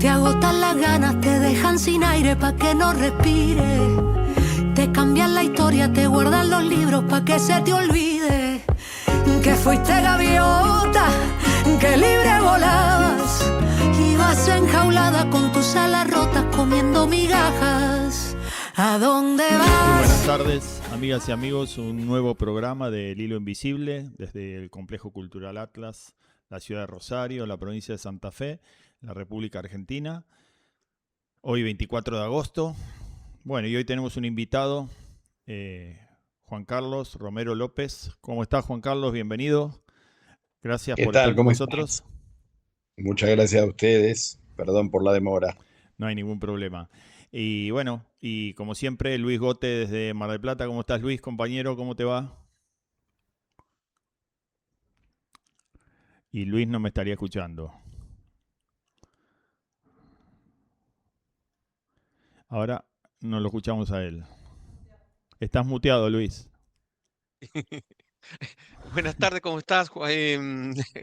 Te agotan las ganas, te dejan sin aire pa' que no respires. Te cambian la historia, te guardan los libros pa' que se te olvide que fuiste gaviota, que libre volabas. Ibas enjaulada con tus alas rotas comiendo migajas. ¿A dónde Muy vas? buenas tardes, amigas y amigos. Un nuevo programa del Hilo Invisible desde el Complejo Cultural Atlas, la ciudad de Rosario, la provincia de Santa Fe, la República Argentina. Hoy 24 de agosto. Bueno, y hoy tenemos un invitado, Juan Carlos Romero López. ¿Cómo estás, Juan Carlos? Bienvenido. Gracias ¿Qué por estar tal? con ¿Cómo nosotros. estás? Muchas gracias a ustedes. Perdón por la demora. No hay ningún problema. Y bueno, y como siempre, Luis Gote desde Mar del Plata. ¿Cómo estás, Luis, compañero? ¿Cómo te va? Y Luis no me estaría escuchando. Ahora no lo escuchamos a él. Estás muteado, Luis. Buenas tardes, ¿cómo estás,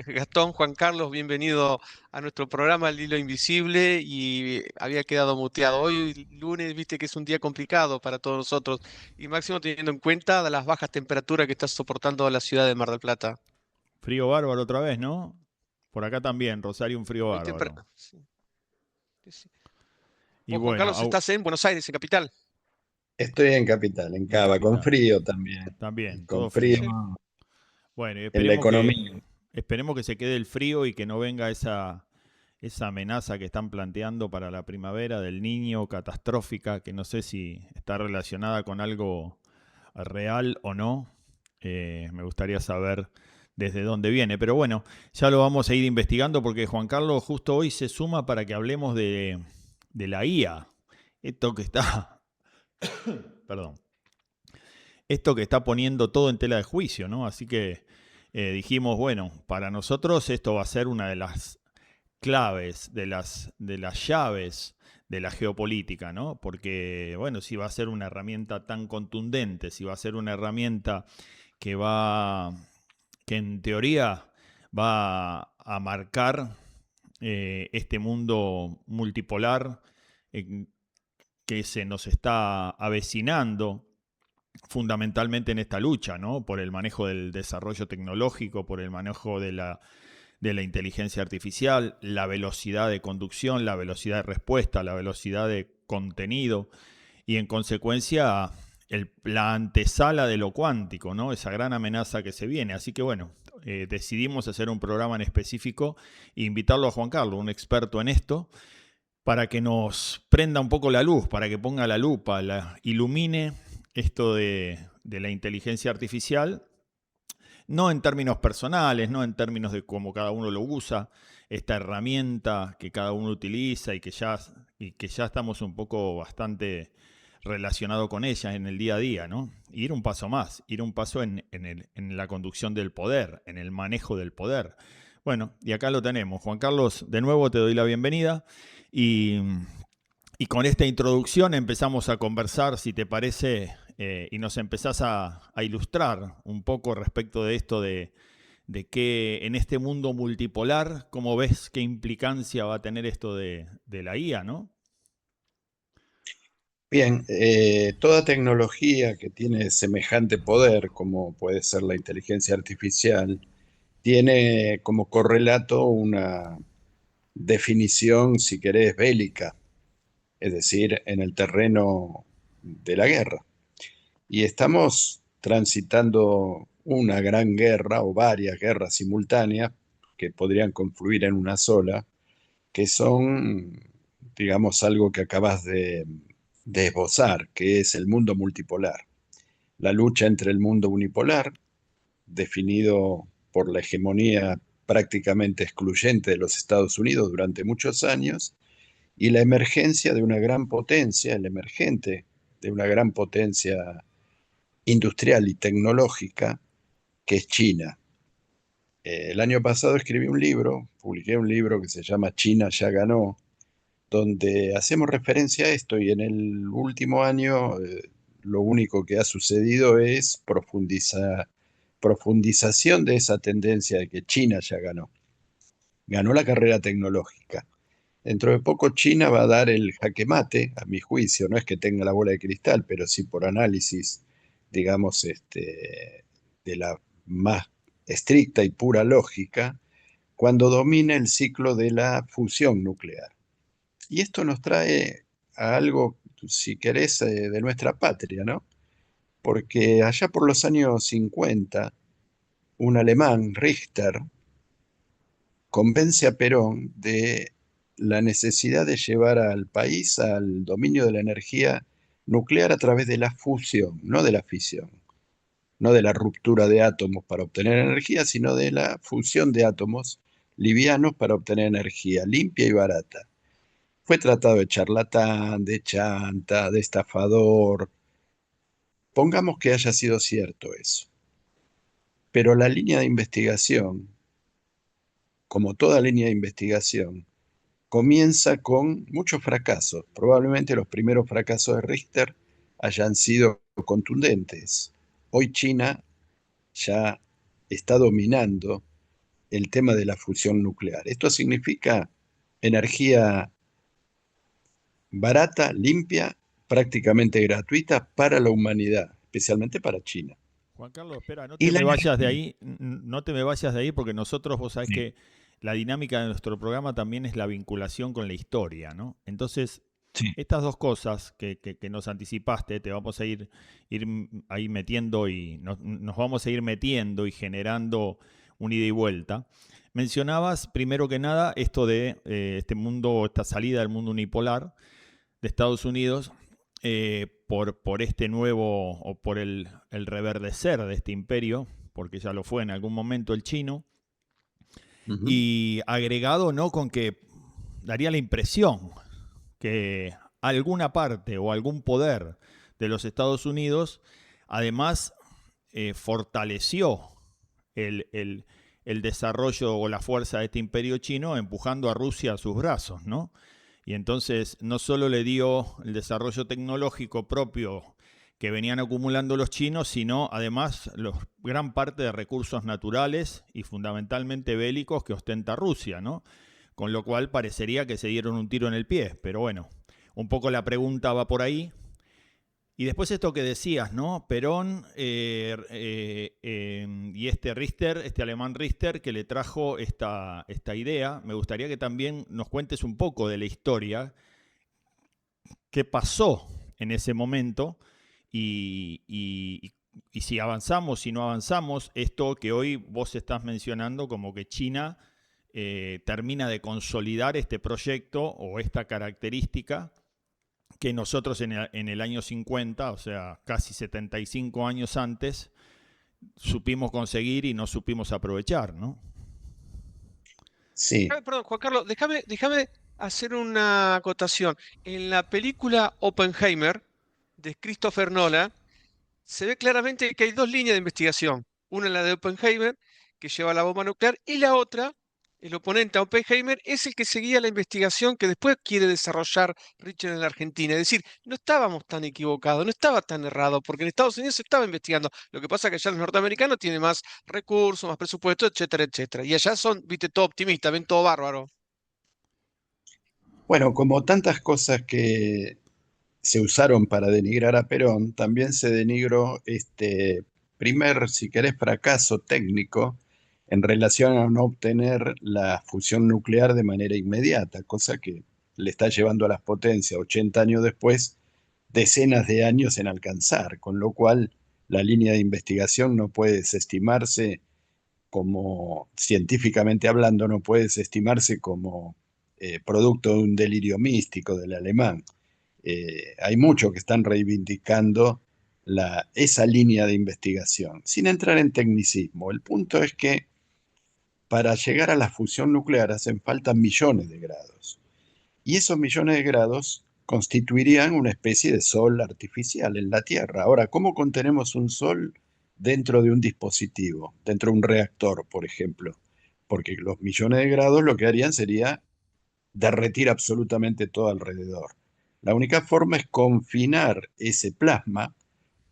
Gastón, Juan Carlos? Bienvenido a nuestro programa El Hilo Invisible y había quedado muteado. Hoy lunes, viste que es un día complicado para todos nosotros y máximo teniendo en cuenta las bajas temperaturas que está soportando la ciudad de Mar del Plata. Frío bárbaro otra vez, ¿no? Por acá también, Rosario, un frío Muy bárbaro. temprano. Sí, sí. Y Vos, Juan bueno, Carlos, estás en Buenos Aires, en Capital. Estoy en Capital, en en Cava, con Capital. frío también. También, Con todo frío frío. Sí. Bueno, y en la economía. esperemos que se quede el frío y que no venga esa amenaza que están planteando para la primavera del Niño, catastrófica, que no sé si está relacionada con algo real o no. Me gustaría saber desde dónde viene. Pero bueno, ya lo vamos a ir investigando porque Juan Carlos justo hoy se suma para que hablemos de la IA. Esto que está, perdón, esto que está poniendo todo en tela de juicio, ¿no? Así que dijimos, bueno, para nosotros esto va a ser una de las claves, de las llaves de la geopolítica, ¿no? Porque, bueno, si va a ser una herramienta tan contundente, si va a ser una herramienta que que en teoría va a marcar este mundo multipolar que se nos está avecinando fundamentalmente en esta lucha, ¿no? Por el manejo del desarrollo tecnológico, por el manejo de la inteligencia artificial, la velocidad de conducción, la velocidad de respuesta, la velocidad de contenido y en consecuencia la antesala de lo cuántico, ¿no? Esa gran amenaza que se viene. Así que bueno, decidimos hacer un programa en específico e invitarlo a Juan Carlos, un experto en esto, para que nos prenda un poco la luz, para que ponga la lupa, ilumine esto de la inteligencia artificial, no en términos personales, no en términos de cómo cada uno lo usa, esta herramienta que cada uno utiliza y que ya estamos un poco bastante relacionados con ella en el día a día, ¿no? Ir un paso más, ir un paso en la conducción del poder, en el manejo del poder. Bueno, y acá lo tenemos. Juan Carlos, de nuevo te doy la bienvenida y con esta introducción empezamos a conversar, si te parece, y nos empezás a ilustrar un poco respecto de esto de que en este mundo multipolar, ¿cómo ves qué implicancia va a tener esto de la IA, ¿no? Bien, toda tecnología que tiene semejante poder, como puede ser la inteligencia artificial, tiene como correlato una definición, si querés, bélica, es decir, en el terreno de la guerra. Y estamos transitando una gran guerra o varias guerras simultáneas que podrían confluir en una sola, que son, digamos, algo que acabas de esbozar, que es el mundo multipolar. La lucha entre el mundo unipolar, definido por la hegemonía prácticamente excluyente de los Estados Unidos durante muchos años, y la emergencia de una gran potencia, el emergente de una gran potencia industrial y tecnológica, que es China. El año pasado escribí un libro, publiqué un libro que se llama China ya ganó, donde hacemos referencia a esto y en el último año lo único que ha sucedido es profundización de esa tendencia de que China ya ganó. Ganó la carrera tecnológica. Dentro de poco China va a dar el jaque mate, a mi juicio, no es que tenga la bola de cristal, pero sí por análisis, digamos, de la más estricta y pura lógica, cuando domine el ciclo de la fusión nuclear. Y esto nos trae a algo, si querés, de nuestra patria, ¿no? Porque allá por los años 50, un alemán, Richter, convence a Perón de la necesidad de llevar al país al dominio de la energía nuclear a través de la fusión, no de la fisión, no de la ruptura de átomos para obtener energía, sino de la fusión de átomos livianos para obtener energía limpia y barata. Fue tratado de charlatán, de chanta, de estafador. Pongamos que haya sido cierto eso. Pero la línea de investigación, como toda línea de investigación, comienza con muchos fracasos. Probablemente los primeros fracasos de Richter hayan sido contundentes. Hoy China ya está dominando el tema de la fusión nuclear. Esto significa energía barata, limpia, prácticamente gratuita para la humanidad, especialmente para China. Juan Carlos, espera, no Y te la me vayas de energía, ahí, no te me vayas de ahí porque nosotros, vos sabés sí, que la dinámica de nuestro programa también es la vinculación con la historia, ¿no? Entonces, sí. estas dos cosas que nos anticipaste, te vamos a ir ahí metiendo y nos vamos a ir metiendo y generando un ida y vuelta. Mencionabas, primero que nada, esto de este mundo, esta salida del mundo unipolar de Estados Unidos por este nuevo, o por el reverdecer de este imperio, porque ya lo fue en algún momento el chino, Ujú. y agregado, ¿no?, con que daría la impresión que alguna parte o algún poder de los Estados Unidos, además, fortaleció el desarrollo o la fuerza de este imperio chino, empujando a Rusia a sus brazos, ¿no? Y entonces no solo le dio el desarrollo tecnológico propio que venían acumulando los chinos, sino además gran parte de recursos naturales y fundamentalmente bélicos que ostenta Rusia, ¿no? Con lo cual parecería que se dieron un tiro en el pie, pero bueno, un poco la pregunta va por ahí. Y después esto que decías, ¿no? Perón y este Richter, este alemán Richter, que le trajo esta idea. Me gustaría que también nos cuentes un poco de la historia, qué pasó en ese momento y si avanzamos, si no avanzamos, esto que hoy vos estás mencionando como que China termina de consolidar este proyecto o esta característica que nosotros en el año 50, o sea, casi 75 años antes, supimos conseguir y no supimos aprovechar, ¿no? Sí. Perdón, Juan Carlos, déjame hacer una acotación. En la película Oppenheimer de Christopher Nolan, se ve claramente que hay dos líneas de investigación. Una es la de Oppenheimer, que lleva la bomba nuclear, y la otra, el oponente a Oppenheimer, es el que seguía la investigación que después quiere desarrollar Richard en la Argentina. Es decir, no estábamos tan equivocados, no estaba tan errado, porque en Estados Unidos se estaba investigando. Lo que pasa es que allá los norteamericanos tienen más recursos, más presupuesto, etcétera, etcétera. Y allá son, viste, todo optimistas, ven todo bárbaro. Bueno, como tantas cosas que se usaron para denigrar a Perón, también se denigró este primer, si querés, fracaso técnico en relación a no obtener la fusión nuclear de manera inmediata, cosa que le está llevando a las potencias 80 años después decenas de años en alcanzar, con lo cual la línea de investigación no puede desestimarse como, científicamente hablando, no puede desestimarse como producto de un delirio místico del alemán. Hay muchos que están reivindicando esa línea de investigación, sin entrar en tecnicismo. El punto es que para llegar a la fusión nuclear hacen falta millones de grados. Y esos millones de grados constituirían una especie de sol artificial en la Tierra. Ahora, ¿cómo contenemos un sol dentro de un dispositivo, dentro de un reactor, por ejemplo? Porque los millones de grados lo que harían sería derretir absolutamente todo alrededor. La única forma es confinar ese plasma,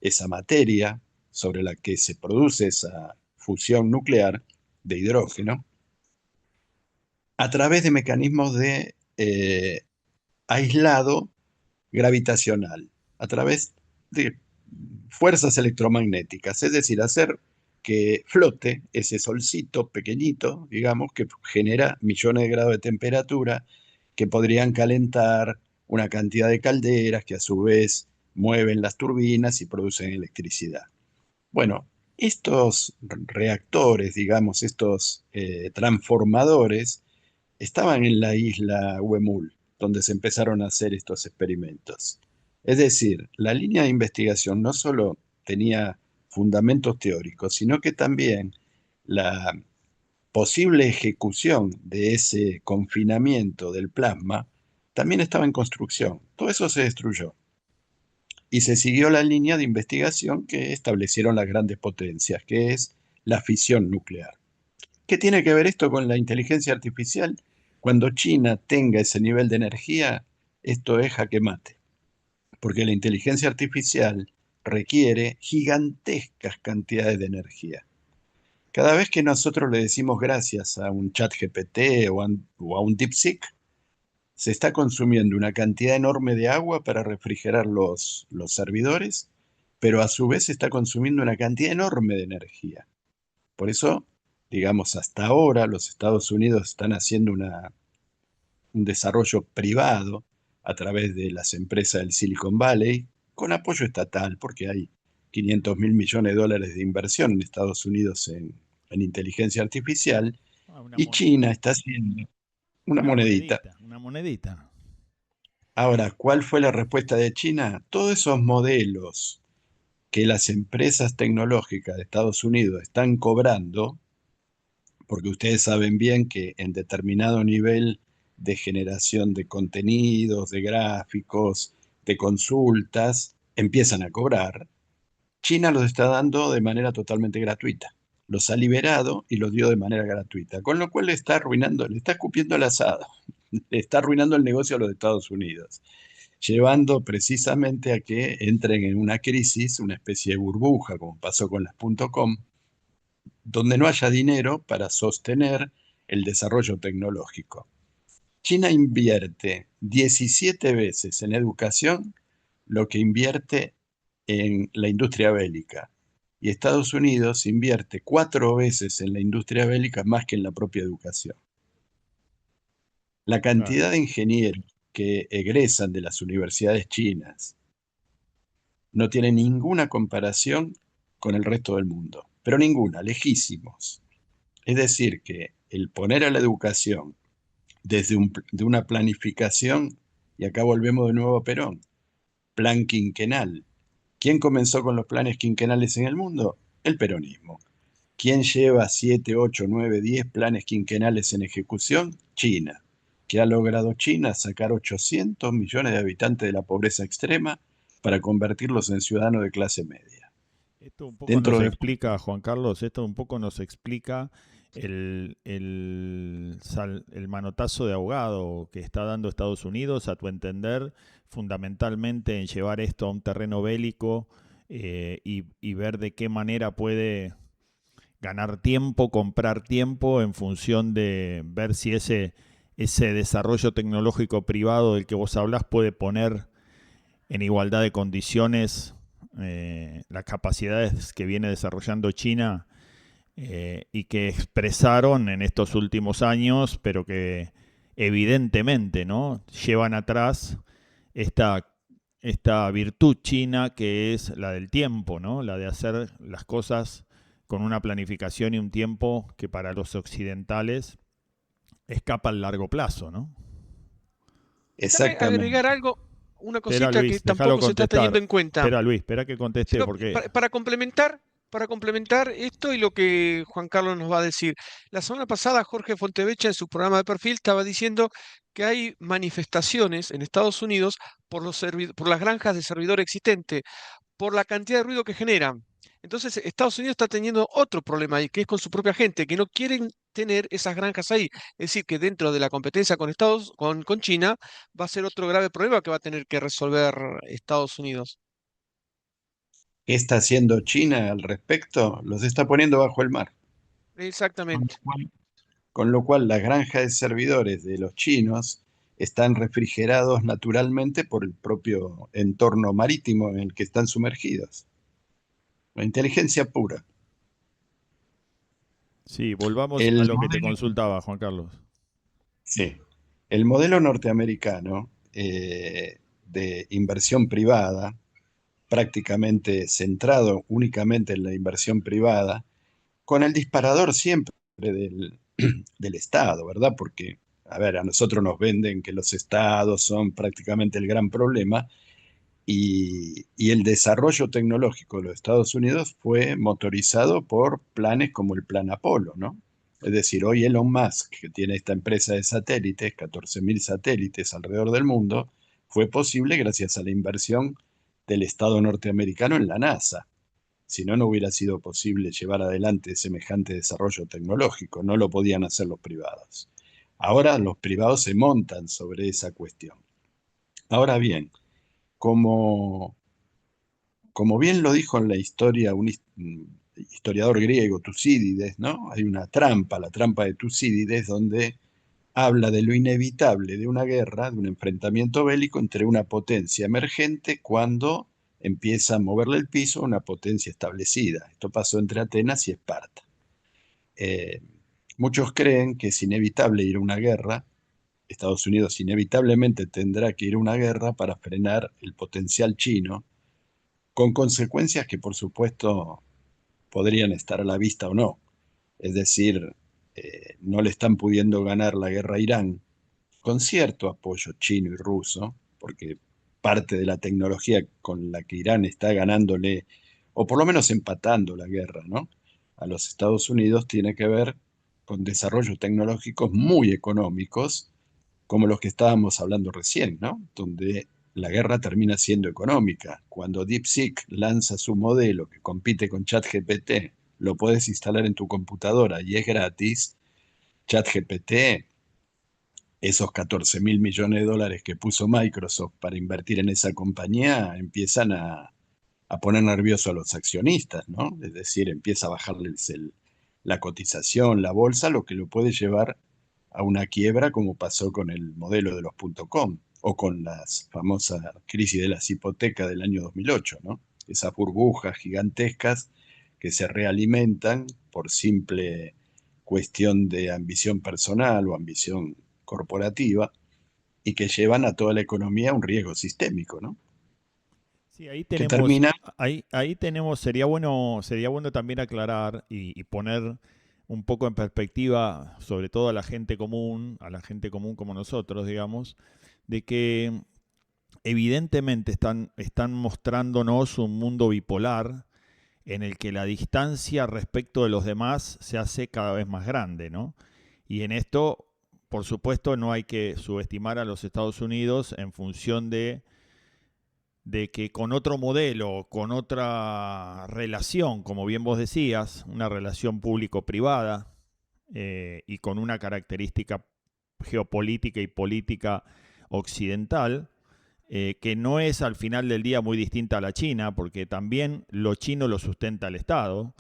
esa materia sobre la que se produce esa fusión nuclear de hidrógeno, a través de mecanismos de eh, aislado gravitacional a través de fuerzas electromagnéticas, es decir, hacer que flote ese solcito pequeñito, digamos, que genera millones de grados de temperatura que podrían calentar una cantidad de calderas que a su vez mueven las turbinas y producen electricidad. Bueno, estos reactores, digamos, estos transformadores, estaban en la isla Huemul, donde se empezaron a hacer estos experimentos. Es decir, la línea de investigación no solo tenía fundamentos teóricos, sino que también la posible ejecución de ese confinamiento del plasma también estaba en construcción. Todo eso se destruyó. Y se siguió la línea de investigación que establecieron las grandes potencias, que es la fisión nuclear. ¿Qué tiene que ver esto con la inteligencia artificial? Cuando China tenga ese nivel de energía, esto es jaque mate, porque la inteligencia artificial requiere gigantescas cantidades de energía. Cada vez que nosotros le decimos gracias a un chat GPT o a un DeepSeek, se está consumiendo una cantidad enorme de agua para refrigerar los servidores, pero a su vez se está consumiendo una cantidad enorme de energía. Por eso, digamos, hasta ahora los Estados Unidos están haciendo un desarrollo privado a través de las empresas del Silicon Valley, con apoyo estatal, porque hay 500.000 millones de dólares de inversión en Estados Unidos en inteligencia artificial, y China está haciendo una monedita. Una monedita. Ahora, ¿cuál fue la respuesta de China? Todos esos modelos que las empresas tecnológicas de Estados Unidos están cobrando, porque ustedes saben bien que en determinado nivel de generación de contenidos, de gráficos, de consultas, empiezan a cobrar. China los está dando de manera totalmente gratuita. Los ha liberado y los dio de manera gratuita, con lo cual le está arruinando, le está escupiendo el asado, le está arruinando el negocio a los Estados Unidos, llevando precisamente a que entren en una crisis, una especie de burbuja, como pasó con las .com, donde no haya dinero para sostener el desarrollo tecnológico. China invierte 17 veces en educación lo que invierte en la industria bélica. Y Estados Unidos invierte 4 veces en la industria bélica más que en la propia educación. La cantidad de ingenieros que egresan de las universidades chinas no tiene ninguna comparación con el resto del mundo, pero ninguna, lejísimos. Es decir, que el poner a la educación desde una planificación, y acá volvemos de nuevo a Perón, plan quinquenal. ¿Quién comenzó con los planes quinquenales en el mundo? El peronismo. ¿Quién lleva 7, 8, 9, 10 planes quinquenales en ejecución? China. ¿Qué ha logrado China? Sacar 800 millones de habitantes de la pobreza extrema para convertirlos en ciudadanos de clase media. Esto un poco nos explica, Juan Carlos, esto un poco nos explica el manotazo de ahogado que está dando Estados Unidos, a tu entender, fundamentalmente en llevar esto a un terreno bélico y ver de qué manera puede ganar tiempo, comprar tiempo en función de ver si ese desarrollo tecnológico privado del que vos hablás puede poner en igualdad de condiciones las capacidades que viene desarrollando China y que expresaron en estos últimos años, pero que evidentemente, ¿no?, llevan atrás esta virtud china que es la del tiempo, ¿no?, la de hacer las cosas con una planificación y un tiempo que para los occidentales escapa al largo plazo, ¿no? Exactamente. Agregar algo, una cosita espera, Luis, que tampoco se está teniendo en cuenta. Espera, Luis, espera que conteste. Porque... Para complementar esto y lo que Juan Carlos nos va a decir. La semana pasada Jorge Fontevecha en su programa de Perfil estaba diciendo que hay manifestaciones en Estados Unidos por las granjas de servidor existente, por la cantidad de ruido que generan. Entonces Estados Unidos está teniendo otro problema ahí, que es con su propia gente, que no quieren tener esas granjas ahí. Es decir, que dentro de la competencia con China va a ser otro grave problema que va a tener que resolver Estados Unidos. ¿Qué está haciendo China al respecto? Los está poniendo bajo el mar. Exactamente. Con lo cual las granjas de servidores de los chinos están refrigerados naturalmente por el propio entorno marítimo en el que están sumergidos. La inteligencia pura. Sí, volvamos a El lo que te modelo, consultaba, Juan Carlos. sí, el modelo norteamericano de inversión privada, prácticamente centrado únicamente en la inversión privada, con el disparador siempre del Estado, ¿verdad? Porque, a ver, a nosotros nos venden que los estados son prácticamente el gran problema y el desarrollo tecnológico de los Estados Unidos fue motorizado por planes como el Plan Apolo, ¿no? Es decir, hoy Elon Musk, que tiene esta empresa de satélites, 14.000 satélites alrededor del mundo, fue posible gracias a la inversión del Estado norteamericano en la NASA. Si no, no hubiera sido posible llevar adelante semejante desarrollo tecnológico. No lo podían hacer los privados. Ahora los privados se montan sobre esa cuestión. Ahora bien, como, como bien lo dijo en la historia un historiador griego, Tucídides, ¿no? Hay una trampa, la trampa de Tucídides, donde habla de lo inevitable de una guerra, de un enfrentamiento bélico entre una potencia emergente cuando empieza a moverle el piso a una potencia establecida. Esto pasó entre Atenas y Esparta. Eh, Muchos creen que es inevitable ir a una guerra. Estados Unidos inevitablemente tendrá que ir a una guerra para frenar el potencial chino, con consecuencias que por supuesto podrían estar a la vista o no. Es decir, no le están pudiendo ganar la guerra a Irán, con cierto apoyo chino y ruso, porque parte de la tecnología con la que Irán está ganándole, o por lo menos empatando la guerra, ¿no? A los Estados Unidos tiene que ver con desarrollos tecnológicos muy económicos, como los que estábamos hablando recién, ¿no? Donde la guerra termina siendo económica. Cuando DeepSeek lanza su modelo que compite con ChatGPT, lo puedes instalar en tu computadora y es gratis. ChatGPT, esos 14.000 millones de dólares que puso Microsoft para invertir en esa compañía, empiezan a poner nervioso a los accionistas, ¿no? Es decir, empieza a bajarles la cotización, la bolsa, lo que lo puede llevar a una quiebra como pasó con el modelo de los .com o con las famosas crisis de las hipotecas del año 2008, ¿no? Esas burbujas gigantescas que se realimentan por simple cuestión de ambición personal o ambición corporativa y que llevan a toda la economía a un riesgo sistémico, ¿no? Sí, Que termina, ahí tenemos, sería bueno también aclarar y poner un poco en perspectiva, sobre todo a la gente común como nosotros, digamos, de que evidentemente están mostrándonos un mundo bipolar en el que la distancia respecto de los demás se hace cada vez más grande, ¿no? Y en esto, por supuesto, no hay que subestimar a los Estados Unidos en función de que con otro modelo, con otra relación, como bien vos decías, una relación público-privada y con una característica geopolítica y política occidental, que no es al final del día muy distinta a la China, porque también lo chino lo sustenta el Estado,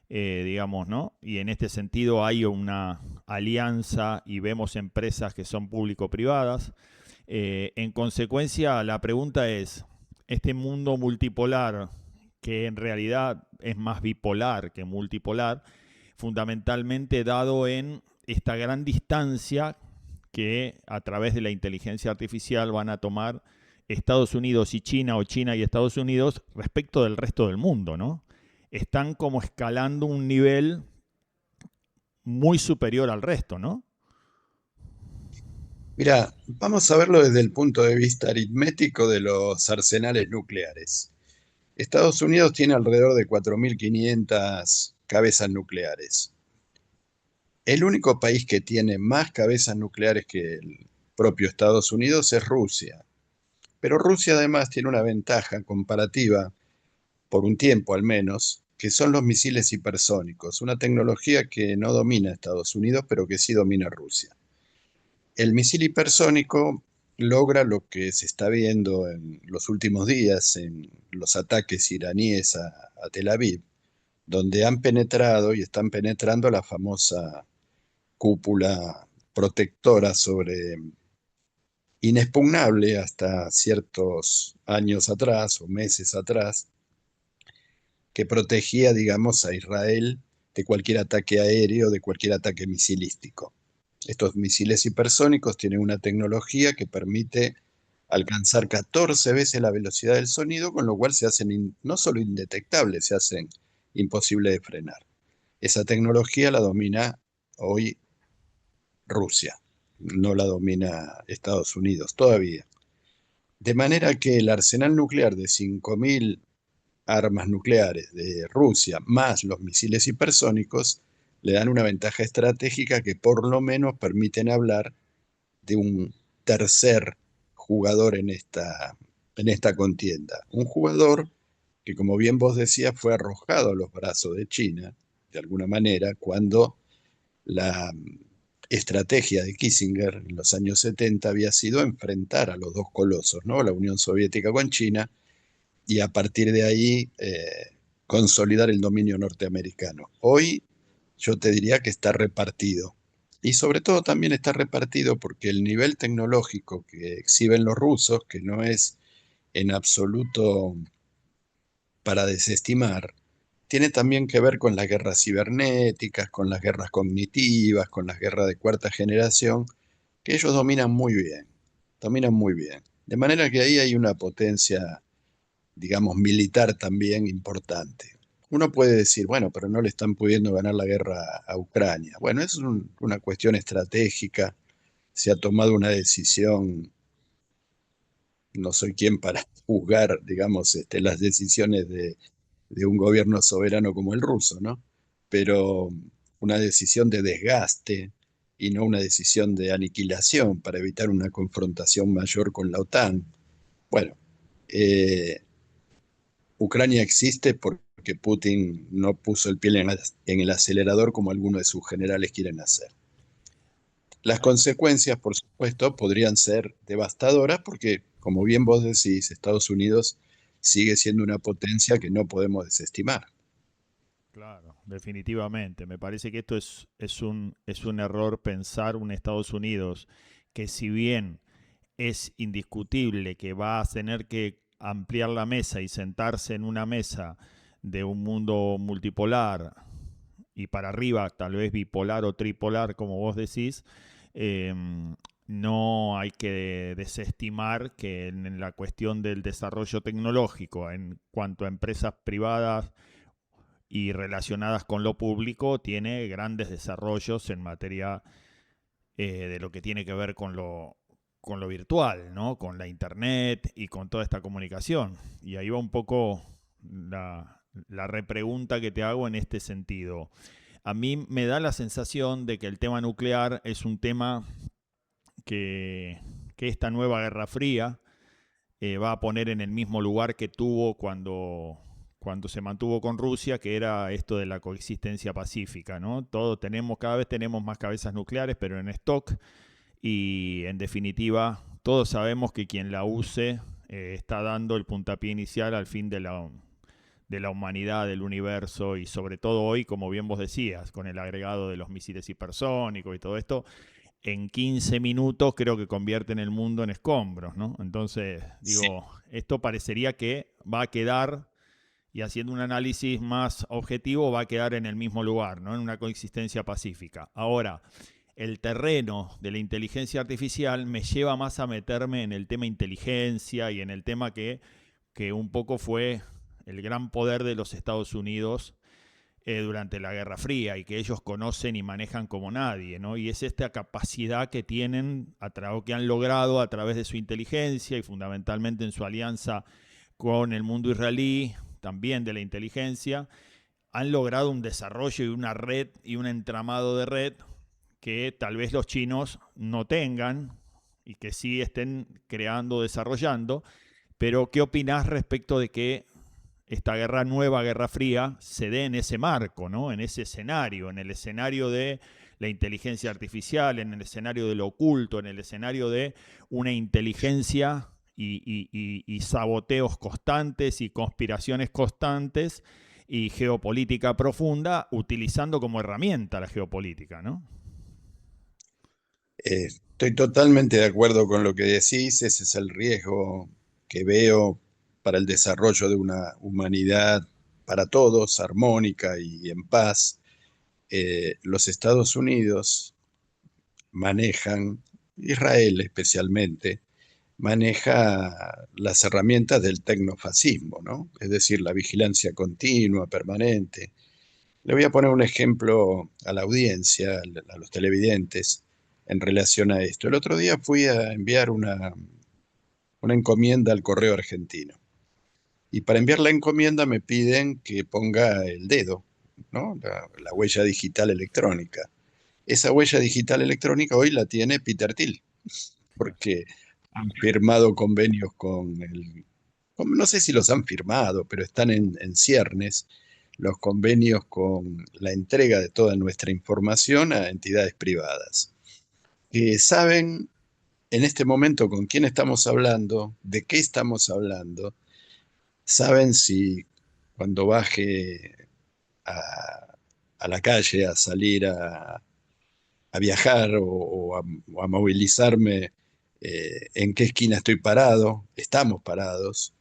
digamos, ¿no? Y en este sentido hay una alianza y vemos empresas que son público-privadas. En consecuencia, la pregunta es, este mundo multipolar, que en realidad es más bipolar que multipolar, fundamentalmente dado en esta gran distancia que a través de la inteligencia artificial van a tomar Estados Unidos y China o China y Estados Unidos respecto del resto del mundo, ¿no? Están como escalando un nivel muy superior al resto, ¿no? mira, vamos a verlo desde el punto de vista aritmético de los arsenales nucleares. Estados Unidos tiene alrededor de 4.500 cabezas nucleares. El único país que tiene más cabezas nucleares que el propio Estados Unidos es Rusia. Pero Rusia además tiene una ventaja comparativa, por un tiempo al menos, que son los misiles hipersónicos, una tecnología que no domina Estados Unidos, pero que sí domina Rusia. El misil hipersónico logra lo que se está viendo en los últimos días en los ataques iraníes a Tel Aviv, donde han penetrado y están penetrando la famosa cúpula protectora sobre inexpugnable hasta ciertos años atrás o meses atrás, que protegía, digamos, a Israel de cualquier ataque aéreo, de cualquier ataque misilístico. Estos misiles hipersónicos tienen una tecnología que permite alcanzar 14 veces la velocidad del sonido, con lo cual se hacen no solo indetectables, se hacen imposible de frenar. Esa tecnología la domina hoy Rusia, no la domina Estados Unidos todavía. De manera que el arsenal nuclear de 5.000 armas nucleares de Rusia, más los misiles hipersónicos, le dan una ventaja estratégica que por lo menos permiten hablar de un tercer jugador en esta contienda. Un jugador que, como bien vos decías, fue arrojado a los brazos de China, de alguna manera, cuando la estrategia de Kissinger en los años 70 había sido enfrentar a los dos colosos, ¿no? La Unión Soviética con China, y a partir de ahí consolidar el dominio norteamericano. Hoy yo te diría que está repartido. Y sobre todo también está repartido porque el nivel tecnológico que exhiben los rusos, que no es en absoluto para desestimar, tiene también que ver con las guerras cibernéticas, con las guerras cognitivas, con las guerras de cuarta generación, que ellos dominan muy bien, dominan muy bien. De manera que ahí hay una potencia, digamos, militar también importante. Uno puede decir, bueno, pero no le están pudiendo ganar la guerra a Ucrania. Bueno, es una cuestión estratégica, se ha tomado una decisión, no soy quien para juzgar, digamos, las decisiones de un gobierno soberano como el ruso, ¿no? Pero una decisión de desgaste y no una decisión de aniquilación para evitar una confrontación mayor con la OTAN. Bueno, Ucrania existe porque Putin no puso el pie en el acelerador como algunos de sus generales quieren hacer. Las consecuencias, por supuesto, podrían ser devastadoras porque, como bien vos decís, Estados Unidos sigue siendo una potencia que no podemos desestimar. Claro, definitivamente. Me parece que esto es un error pensar un Estados Unidos que, si bien es indiscutible que va a tener que ampliar la mesa y sentarse en una mesa de un mundo multipolar y para arriba, tal vez bipolar o tripolar, como vos decís, eh, no hay que desestimar que en la cuestión del desarrollo tecnológico, en cuanto a empresas privadas y relacionadas con lo público, tiene grandes desarrollos en materia de lo que tiene que ver con lo virtual, ¿no? Con la internet y con toda esta comunicación. Y ahí va un poco la repregunta que te hago en este sentido. A mí me da la sensación de que el tema nuclear es un tema que esta nueva Guerra Fría va a poner en el mismo lugar que tuvo cuando se mantuvo con Rusia, que era esto de la coexistencia pacífica, ¿no? Cada vez tenemos más cabezas nucleares, pero en stock, y en definitiva todos sabemos que quien la use está dando el puntapié inicial al fin de la humanidad, del universo, y sobre todo hoy, como bien vos decías, con el agregado de los misiles hipersónicos y todo esto, en 15 minutos creo que convierten el mundo en escombros, ¿no? Entonces, digo, sí, esto parecería que va a quedar, y haciendo un análisis más objetivo, va a quedar en el mismo lugar, ¿no? En una coexistencia pacífica. Ahora, el terreno de la inteligencia artificial me lleva más a meterme en el tema inteligencia y en el tema que un poco fue el gran poder de los Estados Unidos durante la Guerra Fría, y que ellos conocen y manejan como nadie, ¿no? Y es esta capacidad que tienen, que han logrado a través de su inteligencia y fundamentalmente en su alianza con el mundo israelí, también de la inteligencia, han logrado un desarrollo y una red y un entramado de red que tal vez los chinos no tengan y que sí estén creando, desarrollando. Pero ¿qué opinás respecto de que esta nueva Guerra Fría se dé en ese marco, ¿no? En ese escenario, en el escenario de la inteligencia artificial, en el escenario de lo oculto, en el escenario de una inteligencia y saboteos constantes y conspiraciones constantes y geopolítica profunda, utilizando como herramienta la geopolítica, ¿no? Estoy totalmente de acuerdo con lo que decís, ese es el riesgo que veo para el desarrollo de una humanidad para todos, armónica y en paz. Los Estados Unidos manejan, Israel especialmente, maneja las herramientas del tecnofascismo, ¿no? Es decir, la vigilancia continua, permanente. Le voy a poner un ejemplo a la audiencia, a los televidentes, en relación a esto. El otro día fui a enviar una encomienda al correo argentino. Y para enviar la encomienda me piden que ponga el dedo, ¿no? La huella digital electrónica. Esa huella digital electrónica hoy la tiene Peter Thiel, porque han firmado convenios no sé si los han firmado, pero están en ciernes los convenios con la entrega de toda nuestra información a entidades privadas, que saben en este momento con quién estamos hablando, de qué estamos hablando, saben si cuando baje a la calle a salir a viajar o a movilizarme, en qué esquina estoy parado, estamos parados,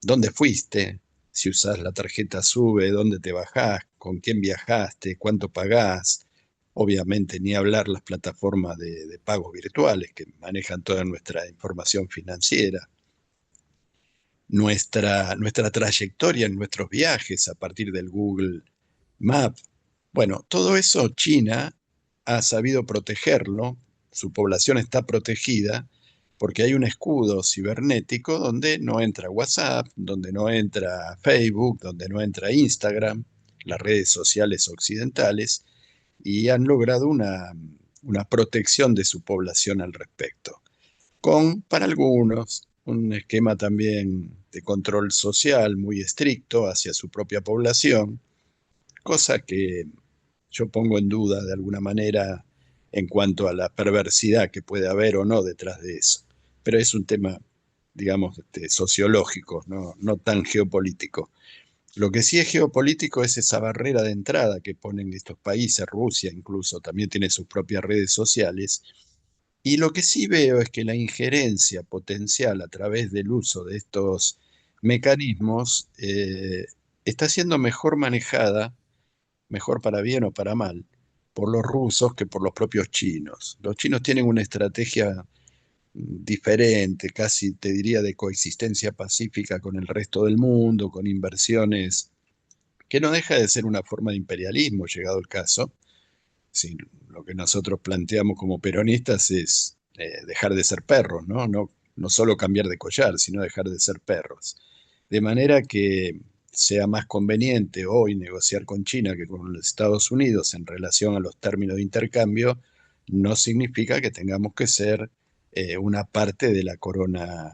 dónde fuiste, si usás la tarjeta SUBE, dónde te bajás, con quién viajaste, cuánto pagás. Obviamente, ni hablar las plataformas de pagos virtuales que manejan toda nuestra información financiera, nuestra trayectoria en nuestros viajes a partir del Google Maps. Bueno, todo eso China ha sabido protegerlo, su población está protegida porque hay un escudo cibernético donde no entra WhatsApp, donde no entra Facebook, donde no entra Instagram, las redes sociales occidentales, y han logrado una protección de su población al respecto. Para algunos, un esquema también de control social muy estricto hacia su propia población, cosa que yo pongo en duda de alguna manera en cuanto a la perversidad que puede haber o no detrás de eso. Pero es un tema, digamos, sociológico, no tan geopolítico. Lo que sí es geopolítico es esa barrera de entrada que ponen estos países, Rusia incluso, también tiene sus propias redes sociales. Y lo que sí veo es que la injerencia potencial a través del uso de estos mecanismos está siendo mejor manejada, mejor para bien o para mal, por los rusos que por los propios chinos. Los chinos tienen una estrategia diferente, casi te diría de coexistencia pacífica con el resto del mundo, con inversiones que no deja de ser una forma de imperialismo, llegado el caso. Sí, lo que nosotros planteamos como peronistas es dejar de ser perros, ¿no? No solo cambiar de collar, sino dejar de ser perros. De manera que sea más conveniente hoy negociar con China que con los Estados Unidos en relación a los términos de intercambio, no significa que tengamos que ser una parte de la corona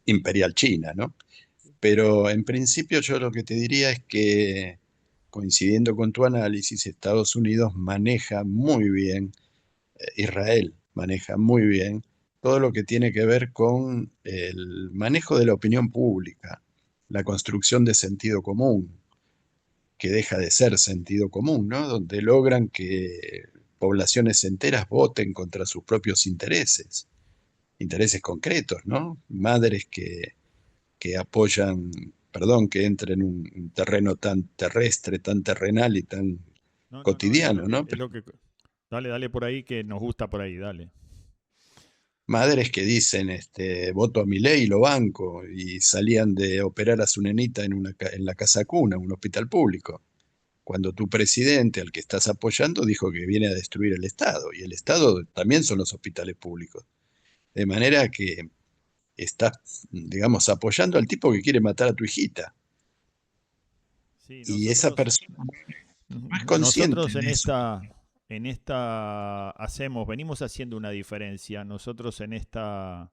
imperial china, ¿no? Pero en principio yo lo que te diría es que, coincidiendo con tu análisis, Estados Unidos maneja muy bien, Israel maneja muy bien todo lo que tiene que ver con el manejo de la opinión pública, la construcción de sentido común, que deja de ser sentido común, ¿no? Donde logran que poblaciones enteras voten contra sus propios intereses, intereses concretos, ¿no? Madres que apoyan, perdón, que entre en un terreno tan terrestre, tan terrenal y tan No, no, no, cotidiano, ¿no? es lo que... Dale, dale por ahí que nos gusta por ahí, dale. Madres que dicen, voto a Milei y lo banco, y salían de operar a su nenita en la casa cuna, un hospital público, cuando tu presidente, al que estás apoyando, dijo que viene a destruir el Estado, y el Estado también son los hospitales públicos. De manera que estás, digamos, apoyando al tipo que quiere matar a tu hijita. Sí, Y esa persona no es consciente nosotros de eso. en esta venimos haciendo una diferencia. Nosotros en esta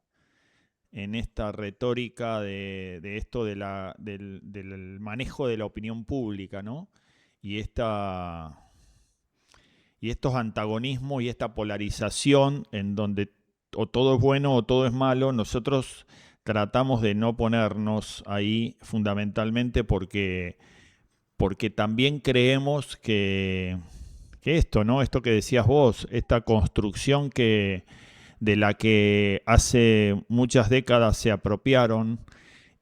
retórica de esto del manejo de la opinión pública, ¿no? Y y estos antagonismos y esta polarización en donde o todo es bueno o todo es malo, nosotros tratamos de no ponernos ahí fundamentalmente porque también creemos que esto, ¿no? Esto que decías vos, esta construcción de la que hace muchas décadas se apropiaron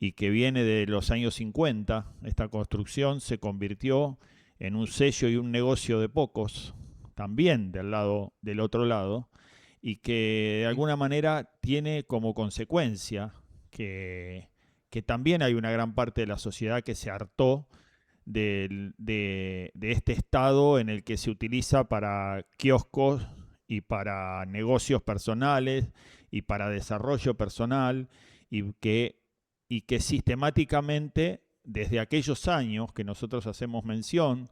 y que viene de los años 50, esta construcción se convirtió en un sello y un negocio de pocos, también del otro lado, y que de alguna manera tiene como consecuencia que también hay una gran parte de la sociedad que se hartó de este estado en el que se utiliza para kioscos y para negocios personales y para desarrollo personal y que sistemáticamente desde aquellos años que nosotros hacemos mención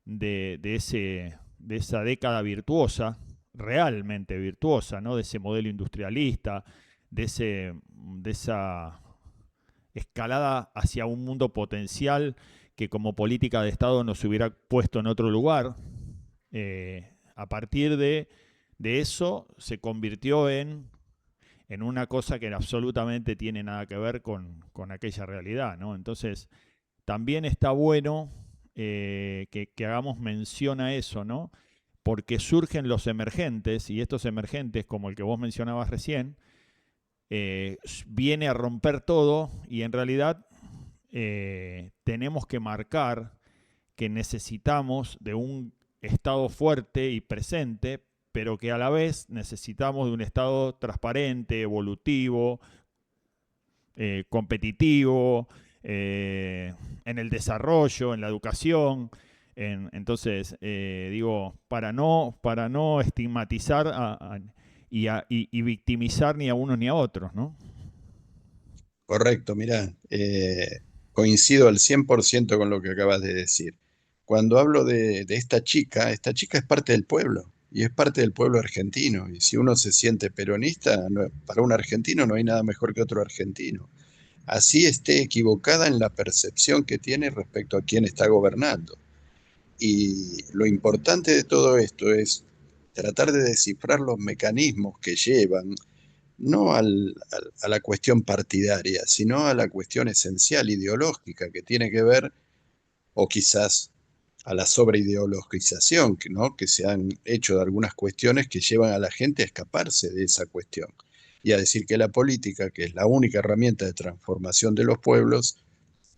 de esa década virtuosa, realmente virtuosa, ¿no? De ese modelo industrialista, de esa escalada hacia un mundo potencial que como política de Estado nos hubiera puesto en otro lugar. A partir de eso se convirtió en una cosa que absolutamente tiene nada que ver con aquella realidad, ¿no? Entonces, también está bueno que hagamos mención a eso, ¿no? Porque surgen los emergentes, y estos emergentes, como el que vos mencionabas recién, viene a romper todo, y en realidad tenemos que marcar que necesitamos de un Estado fuerte y presente, pero que a la vez necesitamos de un Estado transparente, evolutivo, competitivo, en el desarrollo, en la educación. Entonces, digo, para no estigmatizar y victimizar ni a unos ni a otros, ¿no? Correcto, mirá, coincido al 100% con lo que acabas de decir. Cuando hablo de esta chica es parte del pueblo y es parte del pueblo argentino. Y si uno se siente peronista, para un argentino no hay nada mejor que otro argentino. Así esté equivocada en la percepción que tiene respecto a quién está gobernando. Y lo importante de todo esto es tratar de descifrar los mecanismos que llevan no a la cuestión partidaria, sino a la cuestión esencial ideológica que tiene que ver, o quizás a la sobreideologización, ¿no? Que se han hecho de algunas cuestiones que llevan a la gente a escaparse de esa cuestión y a decir que la política, que es la única herramienta de transformación de los pueblos,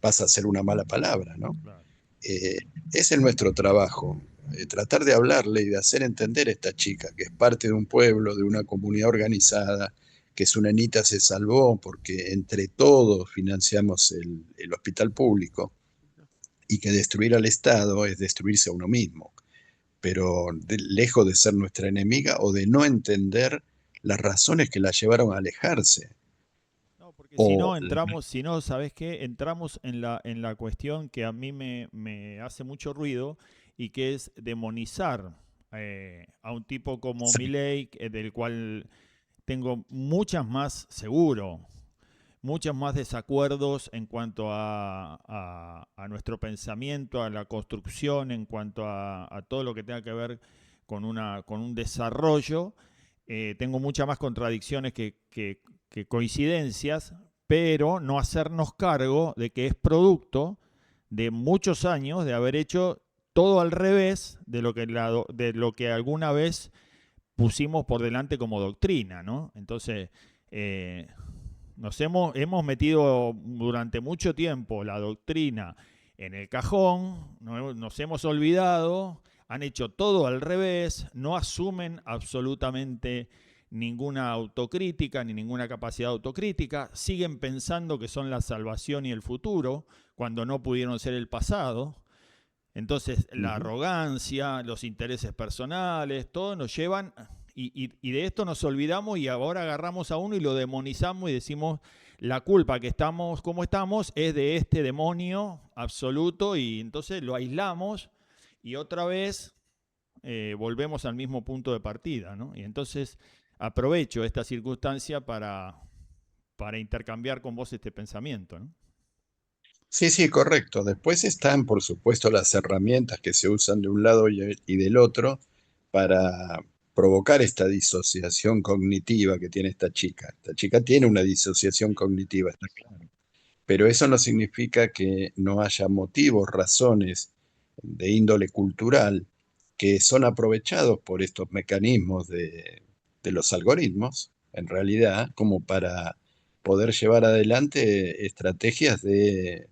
pasa a ser una mala palabra, ¿no? Claro. Ese es nuestro trabajo, tratar de hablarle y de hacer entender a esta chica que es parte de un pueblo, de una comunidad organizada, que su nenita se salvó porque entre todos financiamos el hospital público y que destruir al Estado es destruirse a uno mismo, pero lejos de ser nuestra enemiga o de no entender las razones que la llevaron a alejarse. No, porque O, si no, ¿sabes qué? Entramos en la cuestión que a mí me hace mucho ruido y que es demonizar a un tipo como sí, Milei, del cual tengo seguro, muchos más desacuerdos en cuanto a nuestro pensamiento, a la construcción, en cuanto a todo lo que tenga que ver con un desarrollo. Tengo muchas más contradicciones que coincidencias, pero no hacernos cargo de que es producto de muchos años de haber hecho todo al revés de lo que alguna vez pusimos por delante como doctrina, ¿no? Entonces, hemos metido durante mucho tiempo la doctrina en el cajón, nos hemos olvidado, han hecho todo al revés, no asumen absolutamente ninguna autocrítica ni ninguna capacidad autocrítica, siguen pensando que son la salvación y el futuro, cuando no pudieron ser el pasado. Entonces, la arrogancia, los intereses personales, todo nos llevan, y de esto nos olvidamos, y ahora agarramos a uno y lo demonizamos y decimos, la culpa que estamos como estamos es de este demonio absoluto, y entonces lo aislamos y otra vez volvemos al mismo punto de partida, ¿no? Y entonces aprovecho esta circunstancia para intercambiar con vos este pensamiento, ¿no? sí, sí, correcto. Después están, por supuesto, las herramientas que se usan de un lado y del otro para provocar esta disociación cognitiva que tiene esta chica. Esta chica tiene una disociación cognitiva, está claro. Pero eso no significa que no haya motivos, razones de índole cultural que son aprovechados por estos mecanismos de los algoritmos, en realidad, como para poder llevar adelante estrategias de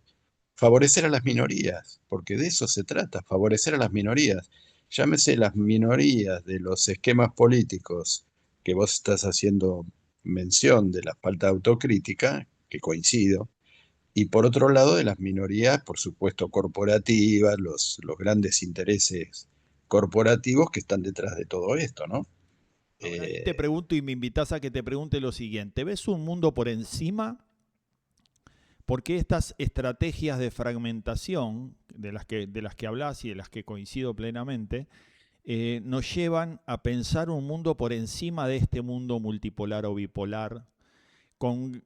favorecer a las minorías, porque de eso se trata, favorecer a las minorías. Llámese las minorías de los esquemas políticos que vos estás haciendo mención de la falta de autocrítica, que coincido, y por otro lado de las minorías, por supuesto, corporativas, los grandes intereses corporativos que están detrás de todo esto, ¿no? Ahora ahí te pregunto y me invitas a que te pregunte lo siguiente. ¿Ves un mundo por encima? Porque estas estrategias de fragmentación de las que hablas y de las que coincido plenamente, nos llevan a pensar un mundo por encima de este mundo multipolar o bipolar, con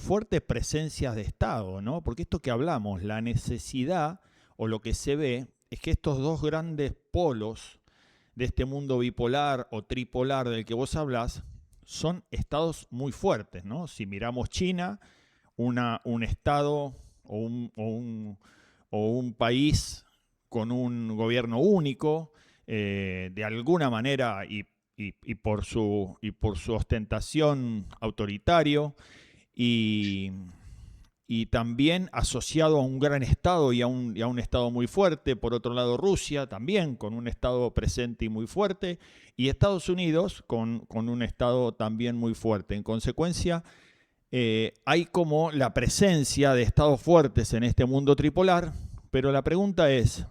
fuertes presencias de Estado, ¿no? Porque esto que hablamos, la necesidad o lo que se ve es que estos dos grandes polos de este mundo bipolar o tripolar del que vos hablás son estados muy fuertes, ¿no? Si miramos China, un estado o un país con un gobierno único, de alguna manera y por su ostentación autoritario, y también asociado a un gran estado y a un estado muy fuerte. Por otro lado, Rusia también con un estado presente y muy fuerte, y Estados Unidos con un estado también muy fuerte. En consecuencia, hay como la presencia de estados fuertes en este mundo tripolar, pero la pregunta es,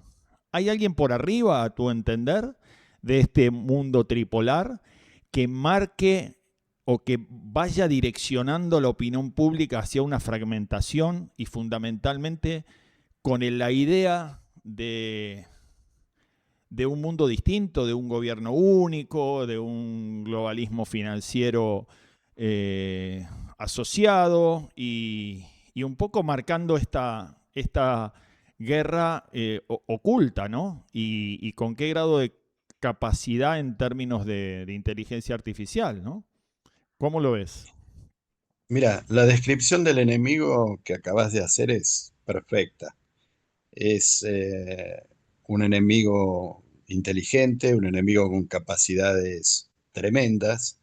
¿hay alguien por arriba, a tu entender, de este mundo tripolar que marque o que vaya direccionando la opinión pública hacia una fragmentación y fundamentalmente con la idea de un mundo distinto, de un gobierno único, de un globalismo financiero asociado y un poco marcando esta guerra oculta, ¿no? Y con qué grado de capacidad en términos de inteligencia artificial, ¿no? ¿Cómo lo ves? Mira, la descripción del enemigo que acabas de hacer es perfecta. Es un enemigo inteligente, un enemigo con capacidades tremendas,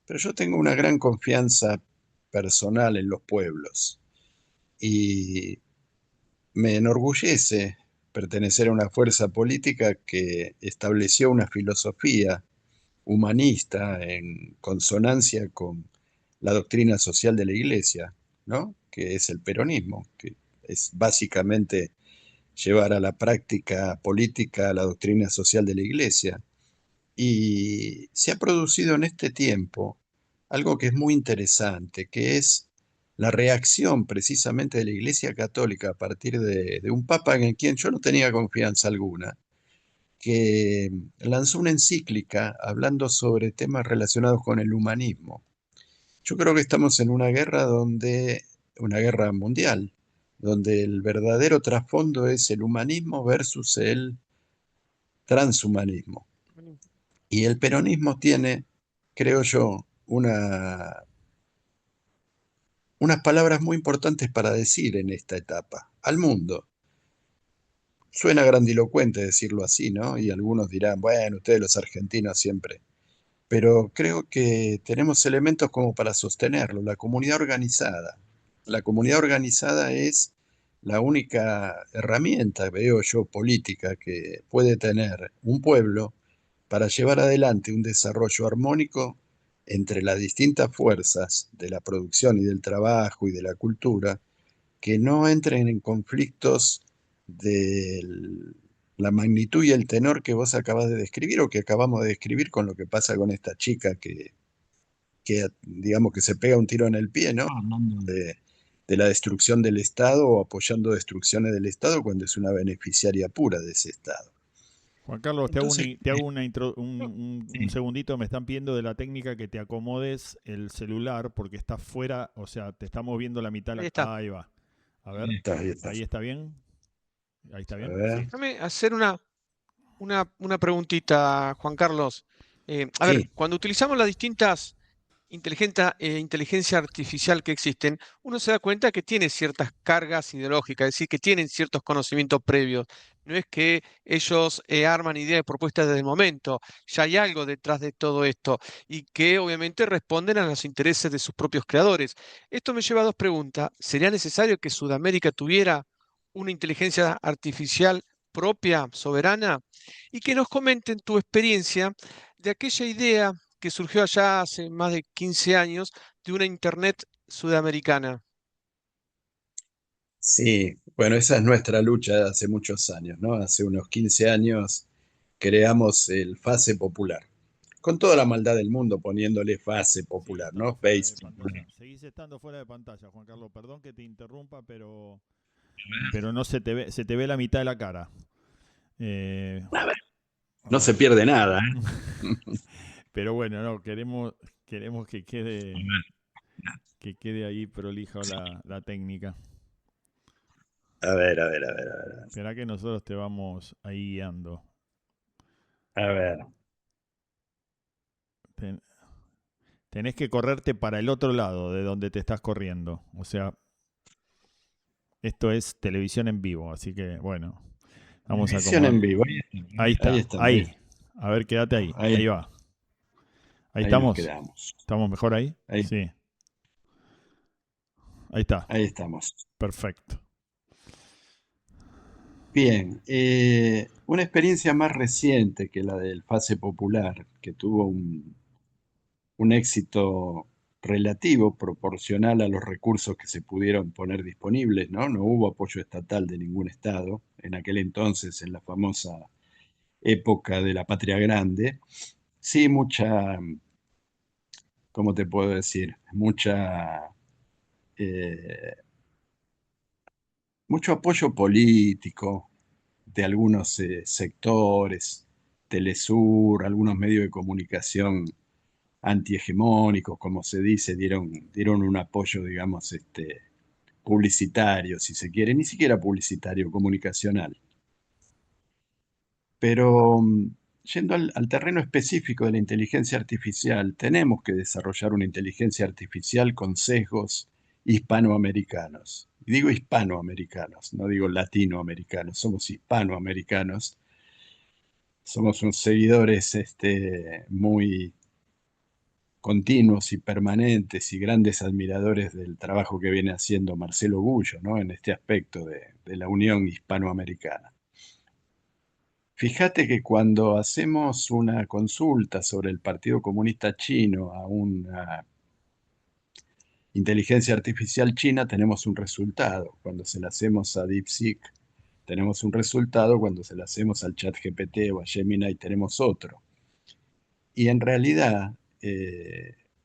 pero yo tengo una gran confianza personal en los pueblos y me enorgullece pertenecer a una fuerza política que estableció una filosofía humanista en consonancia con la doctrina social de la Iglesia, ¿no? Que es el peronismo, que es básicamente llevar a la práctica política la doctrina social de la Iglesia. Y se ha producido en este tiempo algo que es muy interesante, que es la reacción precisamente de la Iglesia Católica a partir de un papa en quien yo no tenía confianza alguna, que lanzó una encíclica hablando sobre temas relacionados con el humanismo. Yo creo que estamos en una guerra mundial, donde el verdadero trasfondo es el humanismo versus el transhumanismo. Y el peronismo tiene, creo yo, unas palabras muy importantes para decir en esta etapa al mundo. Suena grandilocuente decirlo así, ¿no? Y algunos dirán, bueno, ustedes los argentinos siempre. Pero creo que tenemos elementos como para sostenerlo. La comunidad organizada. La comunidad organizada es la única herramienta, veo yo, política que puede tener un pueblo para llevar adelante un desarrollo armónico entre las distintas fuerzas de la producción y del trabajo y de la cultura, que no entren en conflictos de la magnitud y el tenor que vos acabas de describir o que acabamos de describir con lo que pasa con esta chica que digamos que se pega un tiro en el pie, ¿no? Hablando de la destrucción del Estado o apoyando destrucciones del Estado cuando es una beneficiaria pura de ese Estado. Juan Carlos, Entonces, te hago un segundito. Me están pidiendo de la técnica que te acomodes el celular porque está fuera, o sea, te estamos viendo la mitad. Ahí está. Ahí va. A ver, ahí está bien. Ahí está bien. ver. Déjame hacer una preguntita, Juan Carlos. A ver, Sí. cuando utilizamos las distintas inteligencia artificial que existen, uno se da cuenta que tiene ciertas cargas ideológicas, es decir, que tienen ciertos conocimientos previos. No es que ellos arman ideas y propuestas desde el momento, ya hay algo detrás de todo esto y que obviamente responden a los intereses de sus propios creadores. Esto me lleva a dos preguntas. ¿Sería necesario que Sudamérica tuviera una inteligencia artificial propia, soberana? Y que nos comenten tu experiencia de aquella idea que surgió allá hace más de 15 años de una Internet sudamericana. Sí, bueno, esa es nuestra lucha de hace muchos años, ¿no? Hace unos 15 años creamos el FASE Popular, con toda la maldad del mundo poniéndole FASE Sí, Popular, ¿no? estamos fuera de Face pantalla. Popular. Seguís estando fuera de pantalla, Juan Carlos. Perdón que te interrumpa, pero no se te ve la mitad de la cara. Eh, A ver, a no se ver. pierde nada, Pero bueno, no, queremos que quede ahí prolija la técnica. A ver, a ver, a ver, a ver. Espera que nosotros te vamos ahí guiando. A ver. Ten- Tenés que correrte para el otro lado de donde te estás corriendo. O sea, esto es televisión en vivo, así que bueno, vamos a Emisión acomodar. en vivo. Ahí Ahí está, estamos, ahí, ahí. A ver, quédate ahí. ahí, Ahí va. Ahí ahí nos estamos. quedamos. ¿Estamos mejor ahí? Ahí, Sí. Ahí está. ahí estamos. Perfecto. Bien, una experiencia más reciente que la del Fase Popular, que tuvo un éxito relativo proporcional a los recursos que se pudieron poner disponibles, ¿no? No hubo apoyo estatal de ningún estado en aquel entonces, en la famosa época de la Patria Grande. Sí, ¿cómo te puedo decir? Eh, mucho apoyo político de algunos sectores, Telesur, algunos medios de comunicación antihegemónicos, como se dice, dieron un apoyo, digamos, publicitario, si se quiere, ni siquiera publicitario, comunicacional. Pero yendo al terreno específico de la inteligencia artificial, tenemos que desarrollar una inteligencia artificial con sesgos hispanoamericanos. Y digo hispanoamericanos, no digo latinoamericanos, somos hispanoamericanos. Somos unos seguidores muy continuos y permanentes y grandes admiradores del trabajo que viene haciendo Marcelo Gullo, ¿no? En este aspecto de la Unión Hispanoamericana. Fíjate que cuando hacemos una consulta sobre el Partido Comunista Chino a una inteligencia artificial china, tenemos un resultado. Cuando se la hacemos a DeepSeek, tenemos un resultado. Cuando se la hacemos al ChatGPT o a Gemini, tenemos otro. Y en realidad,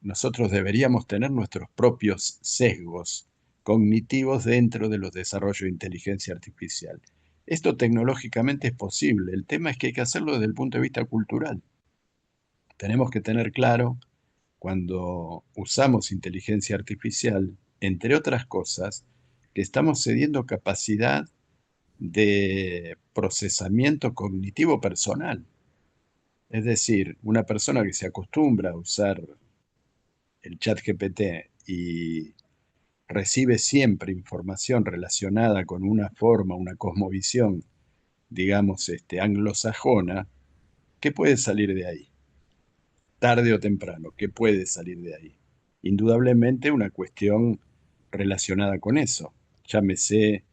nosotros deberíamos tener nuestros propios sesgos cognitivos dentro de los desarrollos de inteligencia artificial. Esto tecnológicamente es posible. El tema es que hay que hacerlo desde el punto de vista cultural. Tenemos que tener claro, cuando usamos inteligencia artificial, entre otras cosas, que estamos cediendo capacidad de procesamiento cognitivo personal. Es decir, una persona que se acostumbra a usar el chat GPT y recibe siempre información relacionada con una forma, una cosmovisión, digamos, anglosajona, ¿qué puede salir de ahí? Tarde o temprano, ¿qué puede salir de ahí? Indudablemente una cuestión relacionada con eso. Llámese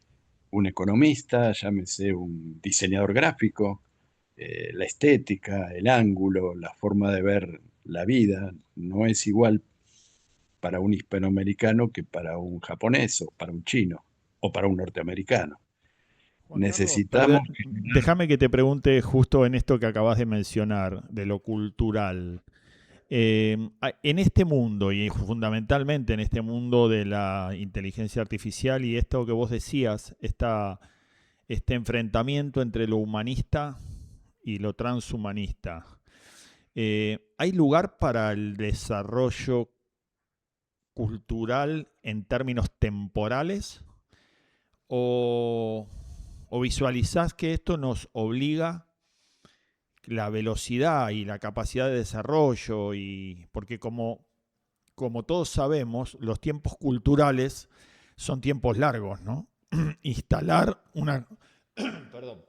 un economista, llámese un diseñador gráfico, la estética, el ángulo, la forma de ver la vida, no es igual para un hispanoamericano que para un japonés o para un chino o para un norteamericano. Juan Carlos, Necesitamos... déjame que te pregunte justo en esto que acabas de mencionar, de lo cultural. En este mundo, y fundamentalmente en este mundo de la inteligencia artificial y esto que vos decías, este enfrentamiento entre lo humanista y lo transhumanista, ¿hay lugar para el desarrollo cultural en términos temporales? ¿O visualizás que esto nos obliga la velocidad y la capacidad de desarrollo? Porque como como todos sabemos, los tiempos culturales son tiempos largos, ¿no? Instalar una,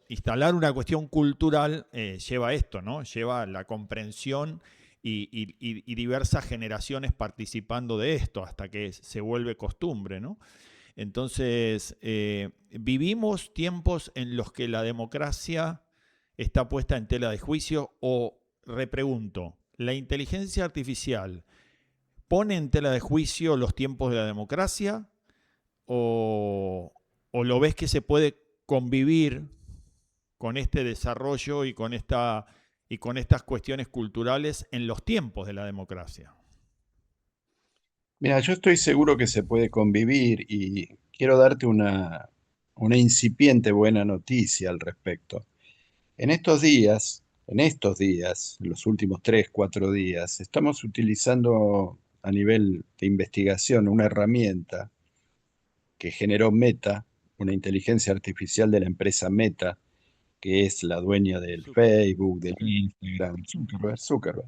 instalar una cuestión cultural lleva a esto, ¿no? Lleva a la comprensión y diversas generaciones participando de esto hasta que se vuelve costumbre, ¿no? Entonces, vivimos tiempos en los que la democracia está puesta en tela de juicio o, repregunto, ¿la inteligencia artificial pone en tela de juicio los tiempos de la democracia o lo ves que se puede convivir con este desarrollo y con estas cuestiones culturales en los tiempos de la democracia? Mira, yo estoy seguro que se puede convivir y quiero darte una incipiente buena noticia al respecto. En los últimos 3, 4 días, estamos utilizando a nivel de investigación una herramienta que generó Meta, una inteligencia artificial de la empresa Meta, que es la dueña del Facebook, del Instagram, Zuckerberg.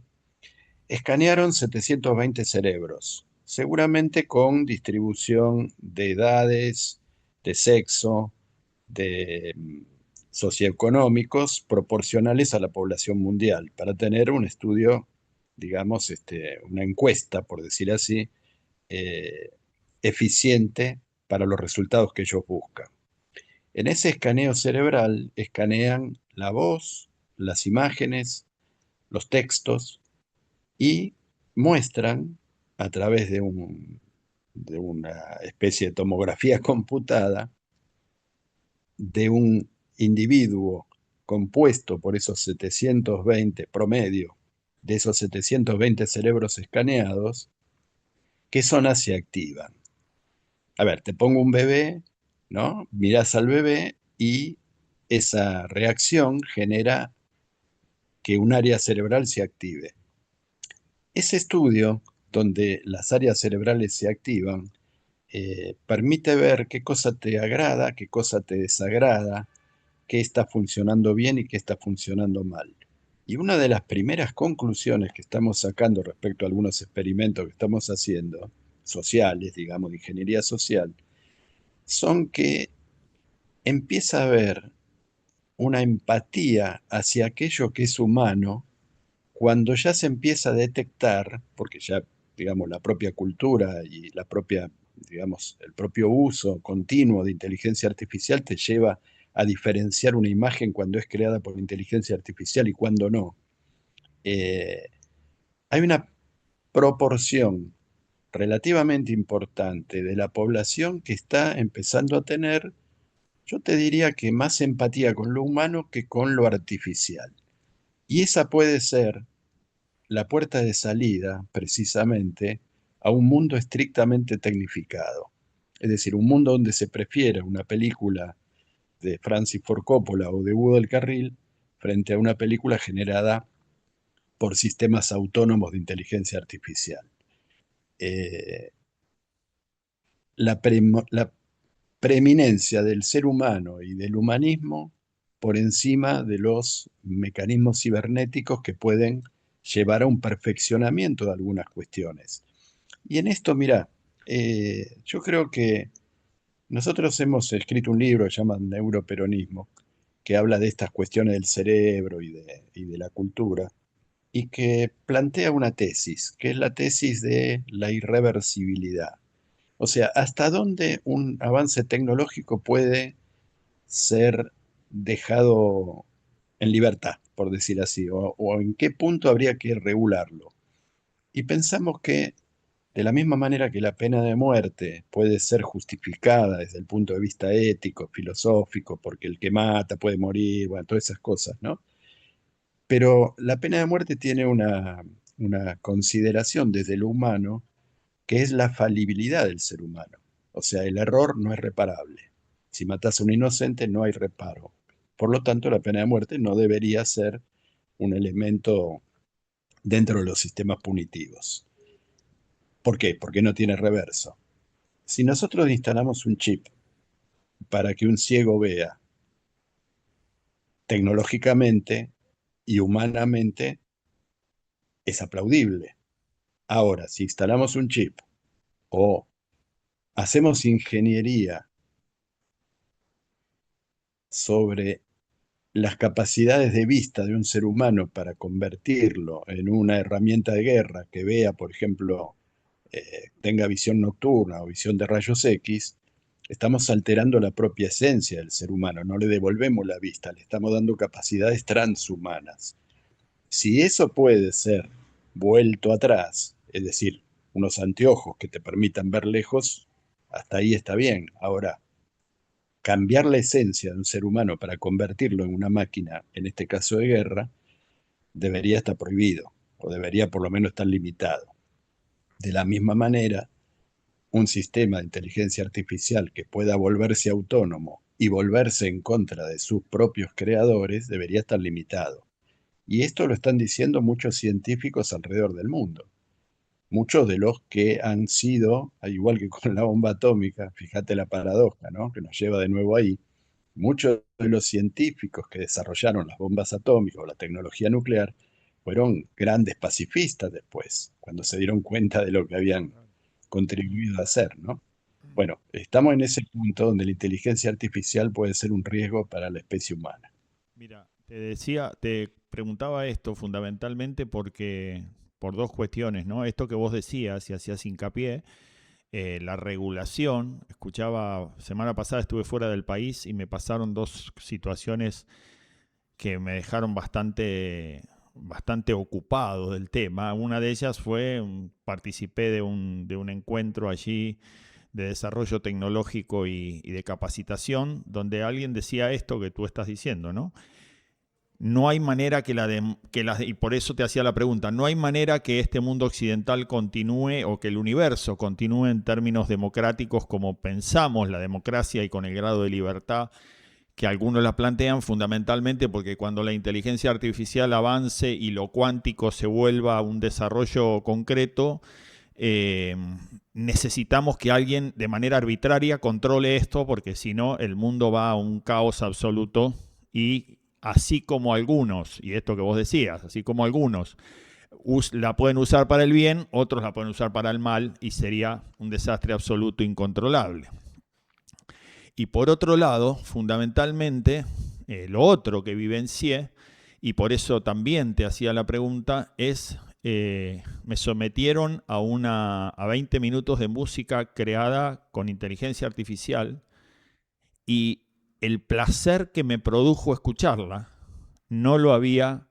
Escanearon 720 cerebros, seguramente con distribución de edades, de sexo, de socioeconómicos proporcionales a la población mundial, para tener un estudio, digamos, una encuesta, por decir así, eh, eficiente para los resultados que ellos buscan. En ese escaneo cerebral escanean la voz, las imágenes, los textos y muestran a través de una especie de tomografía computada de un individuo compuesto por esos 720 promedio, de esos 720 cerebros escaneados, qué zonas se activan. A ver, te pongo un bebé, ¿no? Mirás al bebé y esa reacción genera que un área cerebral se active. Ese estudio, donde las áreas cerebrales se activan, permite ver qué cosa te agrada, qué cosa te desagrada, qué está funcionando bien y qué está funcionando mal. Y una de las primeras conclusiones que estamos sacando respecto a algunos experimentos que estamos haciendo, sociales, digamos, de ingeniería social, son que empieza a haber una empatía hacia aquello que es humano cuando ya se empieza a detectar, porque ya, digamos, la propia cultura y la propia, digamos, el propio uso continuo de inteligencia artificial te lleva a diferenciar una imagen cuando es creada por inteligencia artificial y cuando no. Hay una proporción relativamente importante de la población que está empezando a tener, yo te diría que más empatía con lo humano que con lo artificial. Y esa puede ser la puerta de salida, precisamente, a un mundo estrictamente tecnificado. Es decir, un mundo donde se prefiere una película de Francis Ford Coppola o de Hugo del Carril frente a una película generada por sistemas autónomos de inteligencia artificial. La preeminencia del ser humano y del humanismo por encima de los mecanismos cibernéticos que pueden llevar a un perfeccionamiento de algunas cuestiones. Y en esto, mira, yo creo que nosotros hemos escrito un libro que se llama Neuroperonismo, que habla de estas cuestiones del cerebro y de la cultura, y que plantea una tesis, que es la tesis de la irreversibilidad. O sea, hasta dónde un avance tecnológico puede ser dejado en libertad, por decir así, o en qué punto habría que regularlo. Y pensamos que de la misma manera que la pena de muerte puede ser justificada desde el punto de vista ético, filosófico, porque el que mata puede morir, bueno, todas esas cosas, ¿no? Pero la pena de muerte tiene una consideración desde lo humano, que es la falibilidad del ser humano. O sea, el error no es reparable. Si matas a un inocente, no hay reparo. Por lo tanto, la pena de muerte no debería ser un elemento dentro de los sistemas punitivos. ¿Por qué? Porque no tiene reverso. Si nosotros instalamos un chip para que un ciego vea, tecnológicamente y humanamente es aplaudible. Ahora, si instalamos un chip o hacemos ingeniería sobre las capacidades de vista de un ser humano para convertirlo en una herramienta de guerra que vea, por ejemplo, tenga visión nocturna o visión de rayos X, estamos alterando la propia esencia del ser humano, no le devolvemos la vista, le estamos dando capacidades transhumanas. Si eso puede ser vuelto atrás, es decir, unos anteojos que te permitan ver lejos, hasta ahí está bien. Ahora, cambiar la esencia de un ser humano para convertirlo en una máquina, en este caso de guerra, debería estar prohibido, o debería por lo menos estar limitado. De la misma manera, un sistema de inteligencia artificial que pueda volverse autónomo y volverse en contra de sus propios creadores debería estar limitado. Y esto lo están diciendo muchos científicos alrededor del mundo. Muchos de los que han sido, al igual que con la bomba atómica, fíjate la paradoja, ¿no?, que nos lleva de nuevo ahí, muchos de los científicos que desarrollaron las bombas atómicas o la tecnología nuclear fueron grandes pacifistas después, cuando se dieron cuenta de lo que habían contribuido a hacer, ¿no? Bueno, estamos en ese punto donde la inteligencia artificial puede ser un riesgo para la especie humana. Mira, te preguntaba esto fundamentalmente porque, por dos cuestiones, ¿no? Esto que vos decías y hacías hincapié, la regulación. Escuchaba, semana pasada estuve fuera del país y me pasaron dos situaciones que me dejaron bastante ocupado del tema. Una de ellas fue, participé de un encuentro allí de desarrollo tecnológico y de capacitación, donde alguien decía esto que tú estás diciendo, ¿no? No hay manera y por eso te hacía la pregunta, no hay manera que este mundo occidental continúe o que el universo continúe en términos democráticos como pensamos la democracia y con el grado de libertad que algunos la plantean, fundamentalmente porque cuando la inteligencia artificial avance y lo cuántico se vuelva un desarrollo concreto, necesitamos que alguien de manera arbitraria controle esto, porque si no el mundo va a un caos absoluto. Y así como algunos, y esto que vos decías, así como algunos la pueden usar para el bien, otros la pueden usar para el mal y sería un desastre absoluto incontrolable. Y por otro lado, fundamentalmente, lo otro que vivencié, y por eso también te hacía la pregunta, es me sometieron a 20 minutos de música creada con inteligencia artificial y el placer que me produjo escucharla no lo había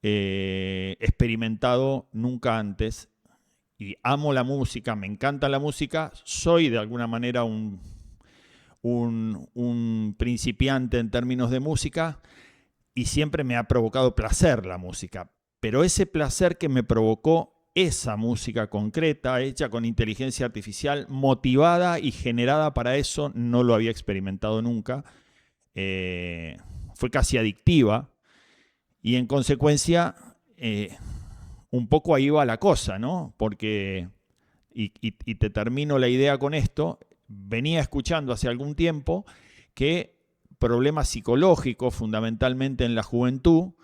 experimentado nunca antes. Y amo la música, me encanta la música, soy de alguna manera un principiante en términos de música y siempre me ha provocado placer la música. Pero ese placer que me provocó esa música concreta, hecha con inteligencia artificial, motivada y generada para eso, no lo había experimentado nunca. Fue casi adictiva y en consecuencia un poco ahí va la cosa, ¿no? Porque, y te termino la idea con esto, venía escuchando hace algún tiempo que problemas psicológicos, fundamentalmente en la juventud,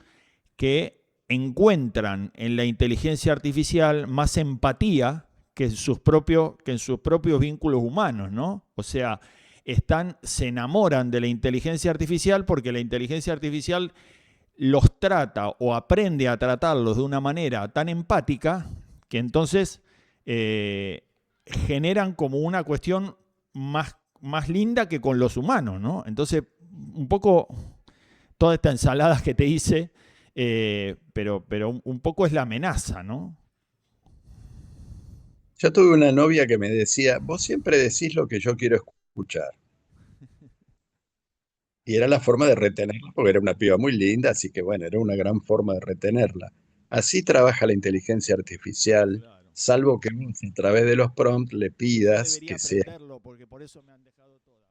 que encuentran en la inteligencia artificial más empatía que en sus propios vínculos humanos, ¿no? O sea, se enamoran de la inteligencia artificial porque la inteligencia artificial los trata o aprende a tratarlos de una manera tan empática que entonces generan como una cuestión más linda que con los humanos, ¿no? Entonces, un poco toda esta ensalada que te hice, pero un poco es la amenaza, ¿no? Yo tuve una novia que me decía, vos siempre decís lo que yo quiero escuchar. Y era la forma de retenerla, porque era una piba muy linda, así que bueno, era una gran forma de retenerla. Así trabaja la inteligencia artificial, Claro. salvo que vos a través de los prompts le Yo pidas debería que sea... aprenderlo porque por eso me han dejado todas.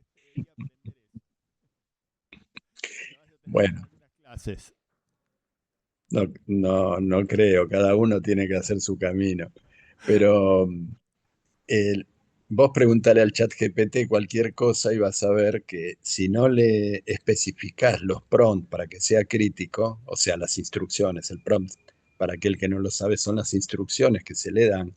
Debería aprender eso. Me vas a tener que dar Bueno, algunas clases. no creo, cada uno tiene que hacer su camino. Pero el- vos preguntale al chat GPT cualquier cosa y vas a ver que si no le especificás los prompts para que sea crítico, o sea, las instrucciones, el prompt para aquel que no lo sabe, son las instrucciones que se le dan.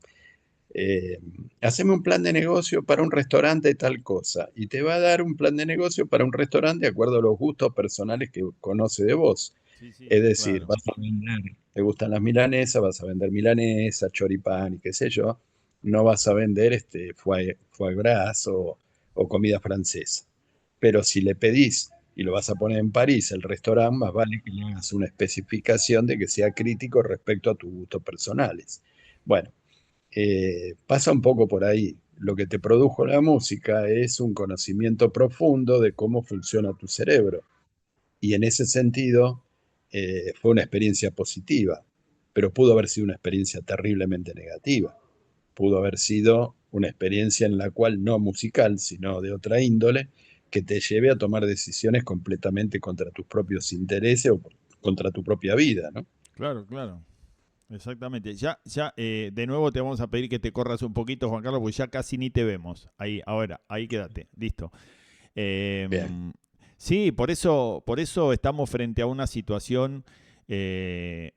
Haceme un plan de negocio para un restaurante de tal cosa, y te va a dar un plan de negocio para un restaurante de acuerdo a los gustos personales que conoce de vos. Sí, sí, Es decir, claro. vas a vender, te gustan las milanesas, vas a vender milanesa, choripán y qué sé yo. No vas a vender foie gras o comida francesa. Pero si le pedís y lo vas a poner en París, el restaurante, más vale que le hagas una especificación de que sea crítico respecto a tus gustos personales. Bueno, pasa un poco por ahí. Lo que te produjo la música es un conocimiento profundo de cómo funciona tu cerebro. Y en ese sentido, fue una experiencia positiva, pero pudo haber sido una experiencia terriblemente negativa. Pudo haber sido una experiencia en la cual no musical, sino de otra índole, que te lleve a tomar decisiones completamente contra tus propios intereses o contra tu propia vida, ¿no? Claro, claro. Exactamente. De nuevo te vamos a pedir que te corras un poquito, Juan Carlos, porque ya casi ni te vemos. Ahí, ahora, ahí quédate. Listo. Bien. Sí, por eso estamos frente a una situación,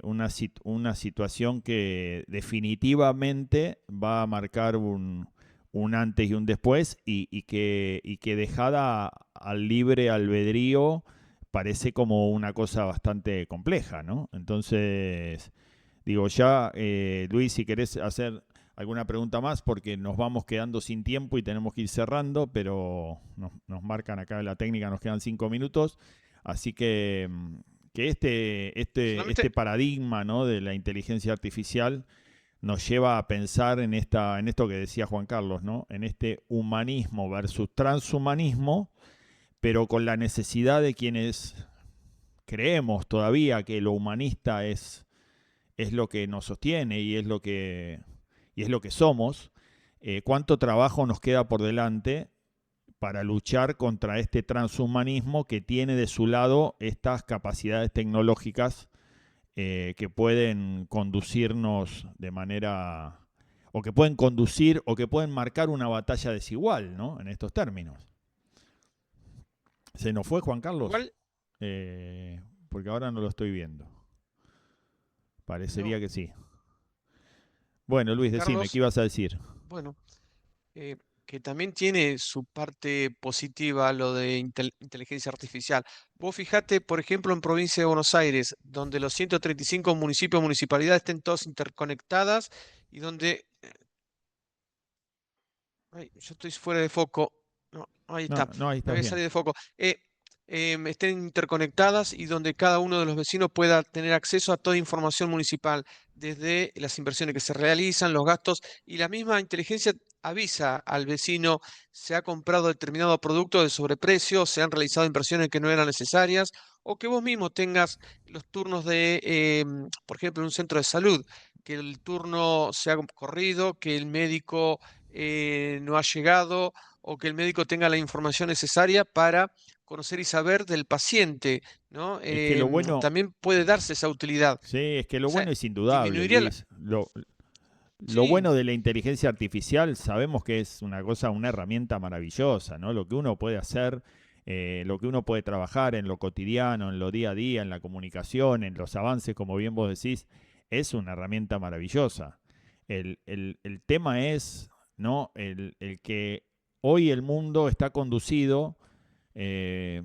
una situación que definitivamente va a marcar un antes y un después y que dejada al libre albedrío parece como una cosa bastante compleja, ¿no? Entonces, digo, Luis, si querés hacer alguna pregunta más, porque nos vamos quedando sin tiempo y tenemos que ir cerrando, pero nos marcan acá en la técnica, nos quedan 5 minutos. Así que este paradigma, ¿no?, de la inteligencia artificial nos lleva a pensar en esto que decía Juan Carlos, ¿no?, en este humanismo versus transhumanismo, pero con la necesidad de quienes creemos todavía que lo humanista es lo que nos sostiene y es lo que somos. ¿Cuánto trabajo nos queda por delante para luchar contra este transhumanismo que tiene de su lado estas capacidades tecnológicas que pueden conducirnos de manera, o que pueden conducir, o que pueden marcar una batalla desigual, ¿no?, en estos términos? ¿Se nos fue Juan Carlos? Igual, Porque ahora no lo estoy viendo. Parecería no, que sí. Bueno, Luis, decime, Carlos, ¿qué ibas a decir? bueno, que también tiene su parte positiva lo de inteligencia artificial. Vos fijate, por ejemplo, en provincia de Buenos Aires, donde los 135 municipios, municipalidades estén todas interconectadas y donde... Ay, yo estoy fuera de foco. No, ahí No, está. no, ahí Me estás había bien. salido de foco. Estén interconectadas y donde cada uno de los vecinos pueda tener acceso a toda información municipal, desde las inversiones que se realizan, los gastos, y la misma inteligencia avisa al vecino: se ha comprado determinado producto de sobreprecio, se han realizado inversiones que no eran necesarias, o que vos mismo tengas los turnos de, por ejemplo, en un centro de salud, que el turno se ha corrido, que el médico no ha llegado, o que el médico tenga la información necesaria para conocer y saber del paciente, ¿no? Es que lo bueno, También puede darse esa utilidad. sí, es que O lo sea, bueno es indudable, disminuiría la... Luis. Lo Sí, bueno de la inteligencia artificial, sabemos que es una herramienta maravillosa, ¿no? Lo que uno puede hacer, lo que uno puede trabajar en lo cotidiano, en lo día a día, en la comunicación, en los avances, como bien vos decís, es una herramienta maravillosa. El tema es, ¿no?, el que hoy el mundo está conducido eh,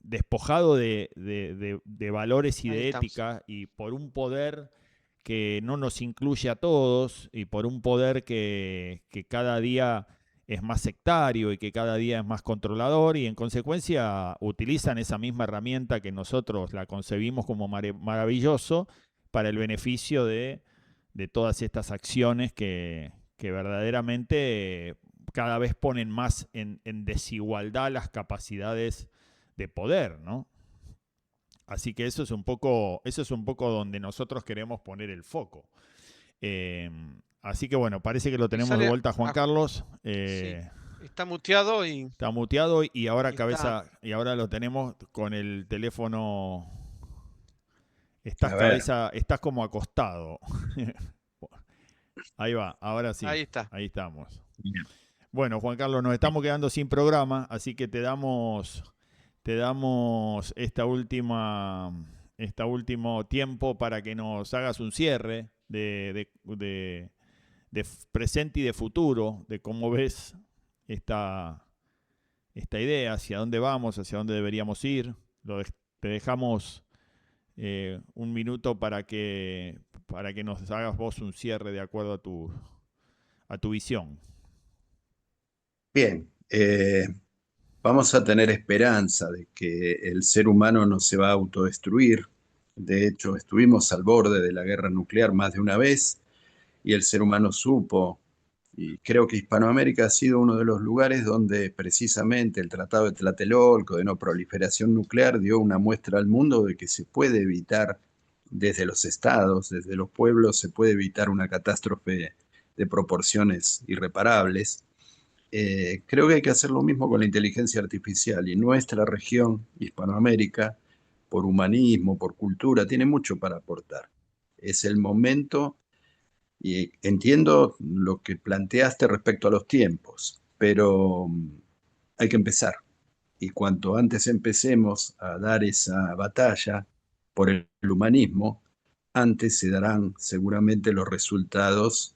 despojado de valores y ahí de estamos. ética, y por un poder que no nos incluye a todos, y por un poder que cada día es más sectario y que cada día es más controlador, y en consecuencia utilizan esa misma herramienta que nosotros la concebimos como maravilloso para el beneficio de todas estas acciones que verdaderamente cada vez ponen más en desigualdad las capacidades de poder, ¿no? Así que eso es un poco donde nosotros queremos poner el foco. Así que bueno, parece que lo Y tenemos de sale vuelta, Juan Carlos. sí, está muteado Está muteado y ahora y está... ahora lo tenemos con el teléfono. A ver, Estás como acostado. Ahí va, ahora sí, Ahí está. ahí estamos. bien. Bueno, Juan Carlos, nos estamos quedando sin programa, así que te damos este último tiempo para que nos hagas un cierre de presente y de futuro, de cómo ves esta idea, hacia dónde vamos, hacia dónde deberíamos ir. Te dejamos un minuto para que nos hagas vos un cierre de acuerdo a tu visión. Bien, vamos a tener esperanza de que el ser humano no se va a autodestruir. De hecho, estuvimos al borde de la guerra nuclear más de una vez y el ser humano supo, y creo que Hispanoamérica ha sido uno de los lugares donde precisamente el Tratado de Tlatelolco de no proliferación nuclear dio una muestra al mundo de que se puede evitar desde los estados, desde los pueblos, se puede evitar una catástrofe de proporciones irreparables. Creo que hay que hacer lo mismo con la inteligencia artificial, y nuestra región, Hispanoamérica, por humanismo, por cultura, tiene mucho para aportar. Es el momento, y entiendo lo que planteaste respecto a los tiempos, pero hay que empezar. Y cuanto antes empecemos a dar esa batalla por el humanismo, antes se darán seguramente los resultados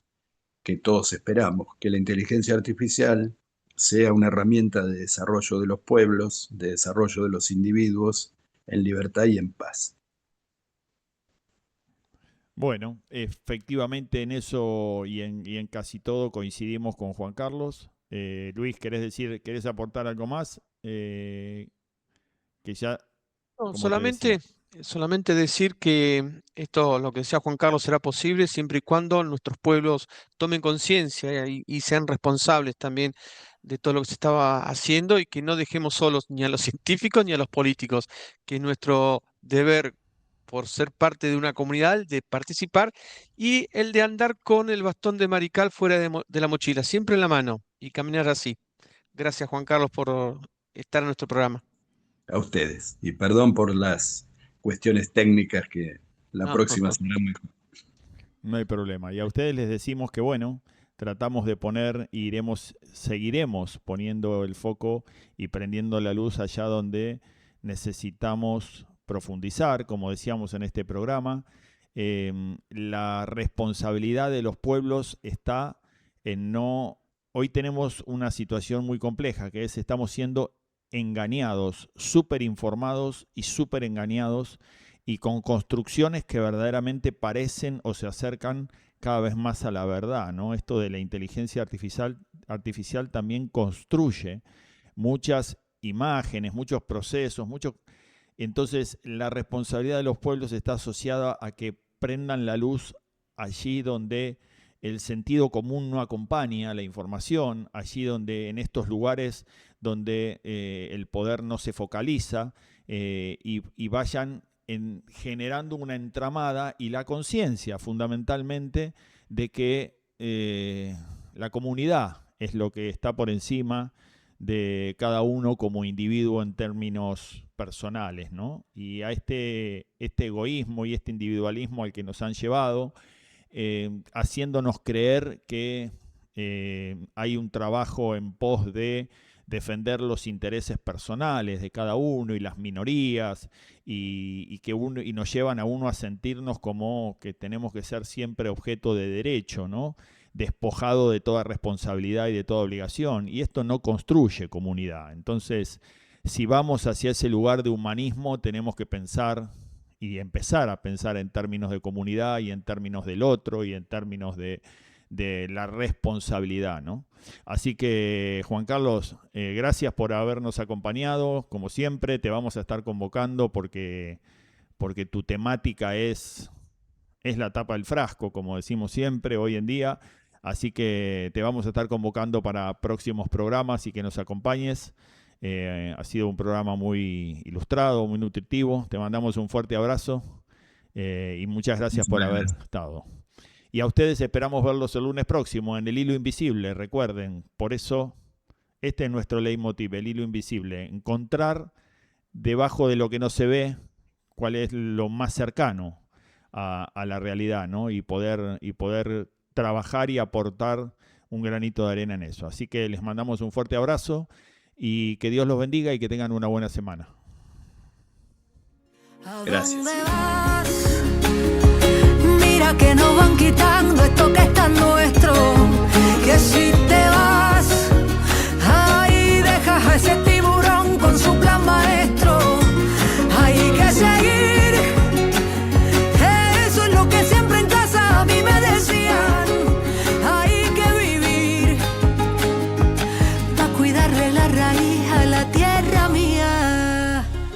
que todos esperamos, que la inteligencia artificial sea una herramienta de desarrollo de los pueblos, de desarrollo de los individuos, en libertad y en paz. Bueno, efectivamente en eso y en casi todo coincidimos con Juan Carlos. Luis, ¿querés aportar algo más? Que ya, No, como te decía. solamente decir que esto, lo que decía Juan Carlos, será posible siempre y cuando nuestros pueblos tomen conciencia y sean responsables también de todo lo que se estaba haciendo y que no dejemos solos ni a los científicos ni a los políticos, que es nuestro deber por ser parte de una comunidad, de participar y el de andar con el bastón de Marical fuera de la mochila, siempre en la mano y caminar así. Gracias, Juan Carlos, por estar en nuestro programa. A ustedes. Y perdón por las cuestiones técnicas, que la No, próxima será mejor. No hay problema. Y a ustedes les decimos que, bueno, tratamos de poner seguiremos poniendo el foco y prendiendo la luz allá donde necesitamos profundizar, como decíamos en este programa. La responsabilidad de los pueblos está en no... Hoy tenemos una situación muy compleja, que es estamos siendo engañados, súper informados y súper engañados, y con construcciones que verdaderamente parecen o se acercan cada vez más a la verdad, ¿no? Esto de la inteligencia artificial también construye muchas imágenes, muchos procesos, Entonces, la responsabilidad de los pueblos está asociada a que prendan la luz allí donde el sentido común no acompaña la información, allí donde en estos lugares donde el poder no se focaliza, y vayan generando una entramada y la conciencia fundamentalmente de que la comunidad es lo que está por encima de cada uno como individuo en términos personales, ¿no? Y a este egoísmo y este individualismo al que nos han llevado, haciéndonos creer que hay un trabajo en pos de defender los intereses personales de cada uno y las minorías, y nos llevan a uno a sentirnos como que tenemos que ser siempre objeto de derecho, ¿no? Despojado de toda responsabilidad y de toda obligación, y esto no construye comunidad. Entonces, si vamos hacia ese lugar de humanismo, tenemos que pensar y empezar a pensar en términos de comunidad y en términos del otro y en términos de la responsabilidad, ¿no? Así que, Juan Carlos, gracias por habernos acompañado. Como siempre, te vamos a estar convocando porque tu temática es la tapa del frasco, como decimos siempre hoy en día. Así que te vamos a estar convocando para próximos programas y que nos acompañes. Ha sido un programa muy ilustrado, muy nutritivo. Te mandamos un fuerte abrazo y muchas gracias por haber estado. Y a ustedes esperamos verlos el lunes próximo en El Hilo Invisible. Recuerden, por eso este es nuestro leitmotiv, el hilo invisible. Encontrar debajo de lo que no se ve cuál es lo más cercano a la realidad, ¿no? Y poder trabajar y aportar un granito de arena en eso. Así que les mandamos un fuerte abrazo y que Dios los bendiga y que tengan una buena semana. Gracias. ¿Dónde vas? Mira que nos van quitando esto que está nuestro. Que si te vas, ahí dejas a ese tiburón con su plan maestro. Hay que seguir. Eso es lo que siempre en casa a mí me decían. Hay que vivir para cuidarle la raíz a la tierra.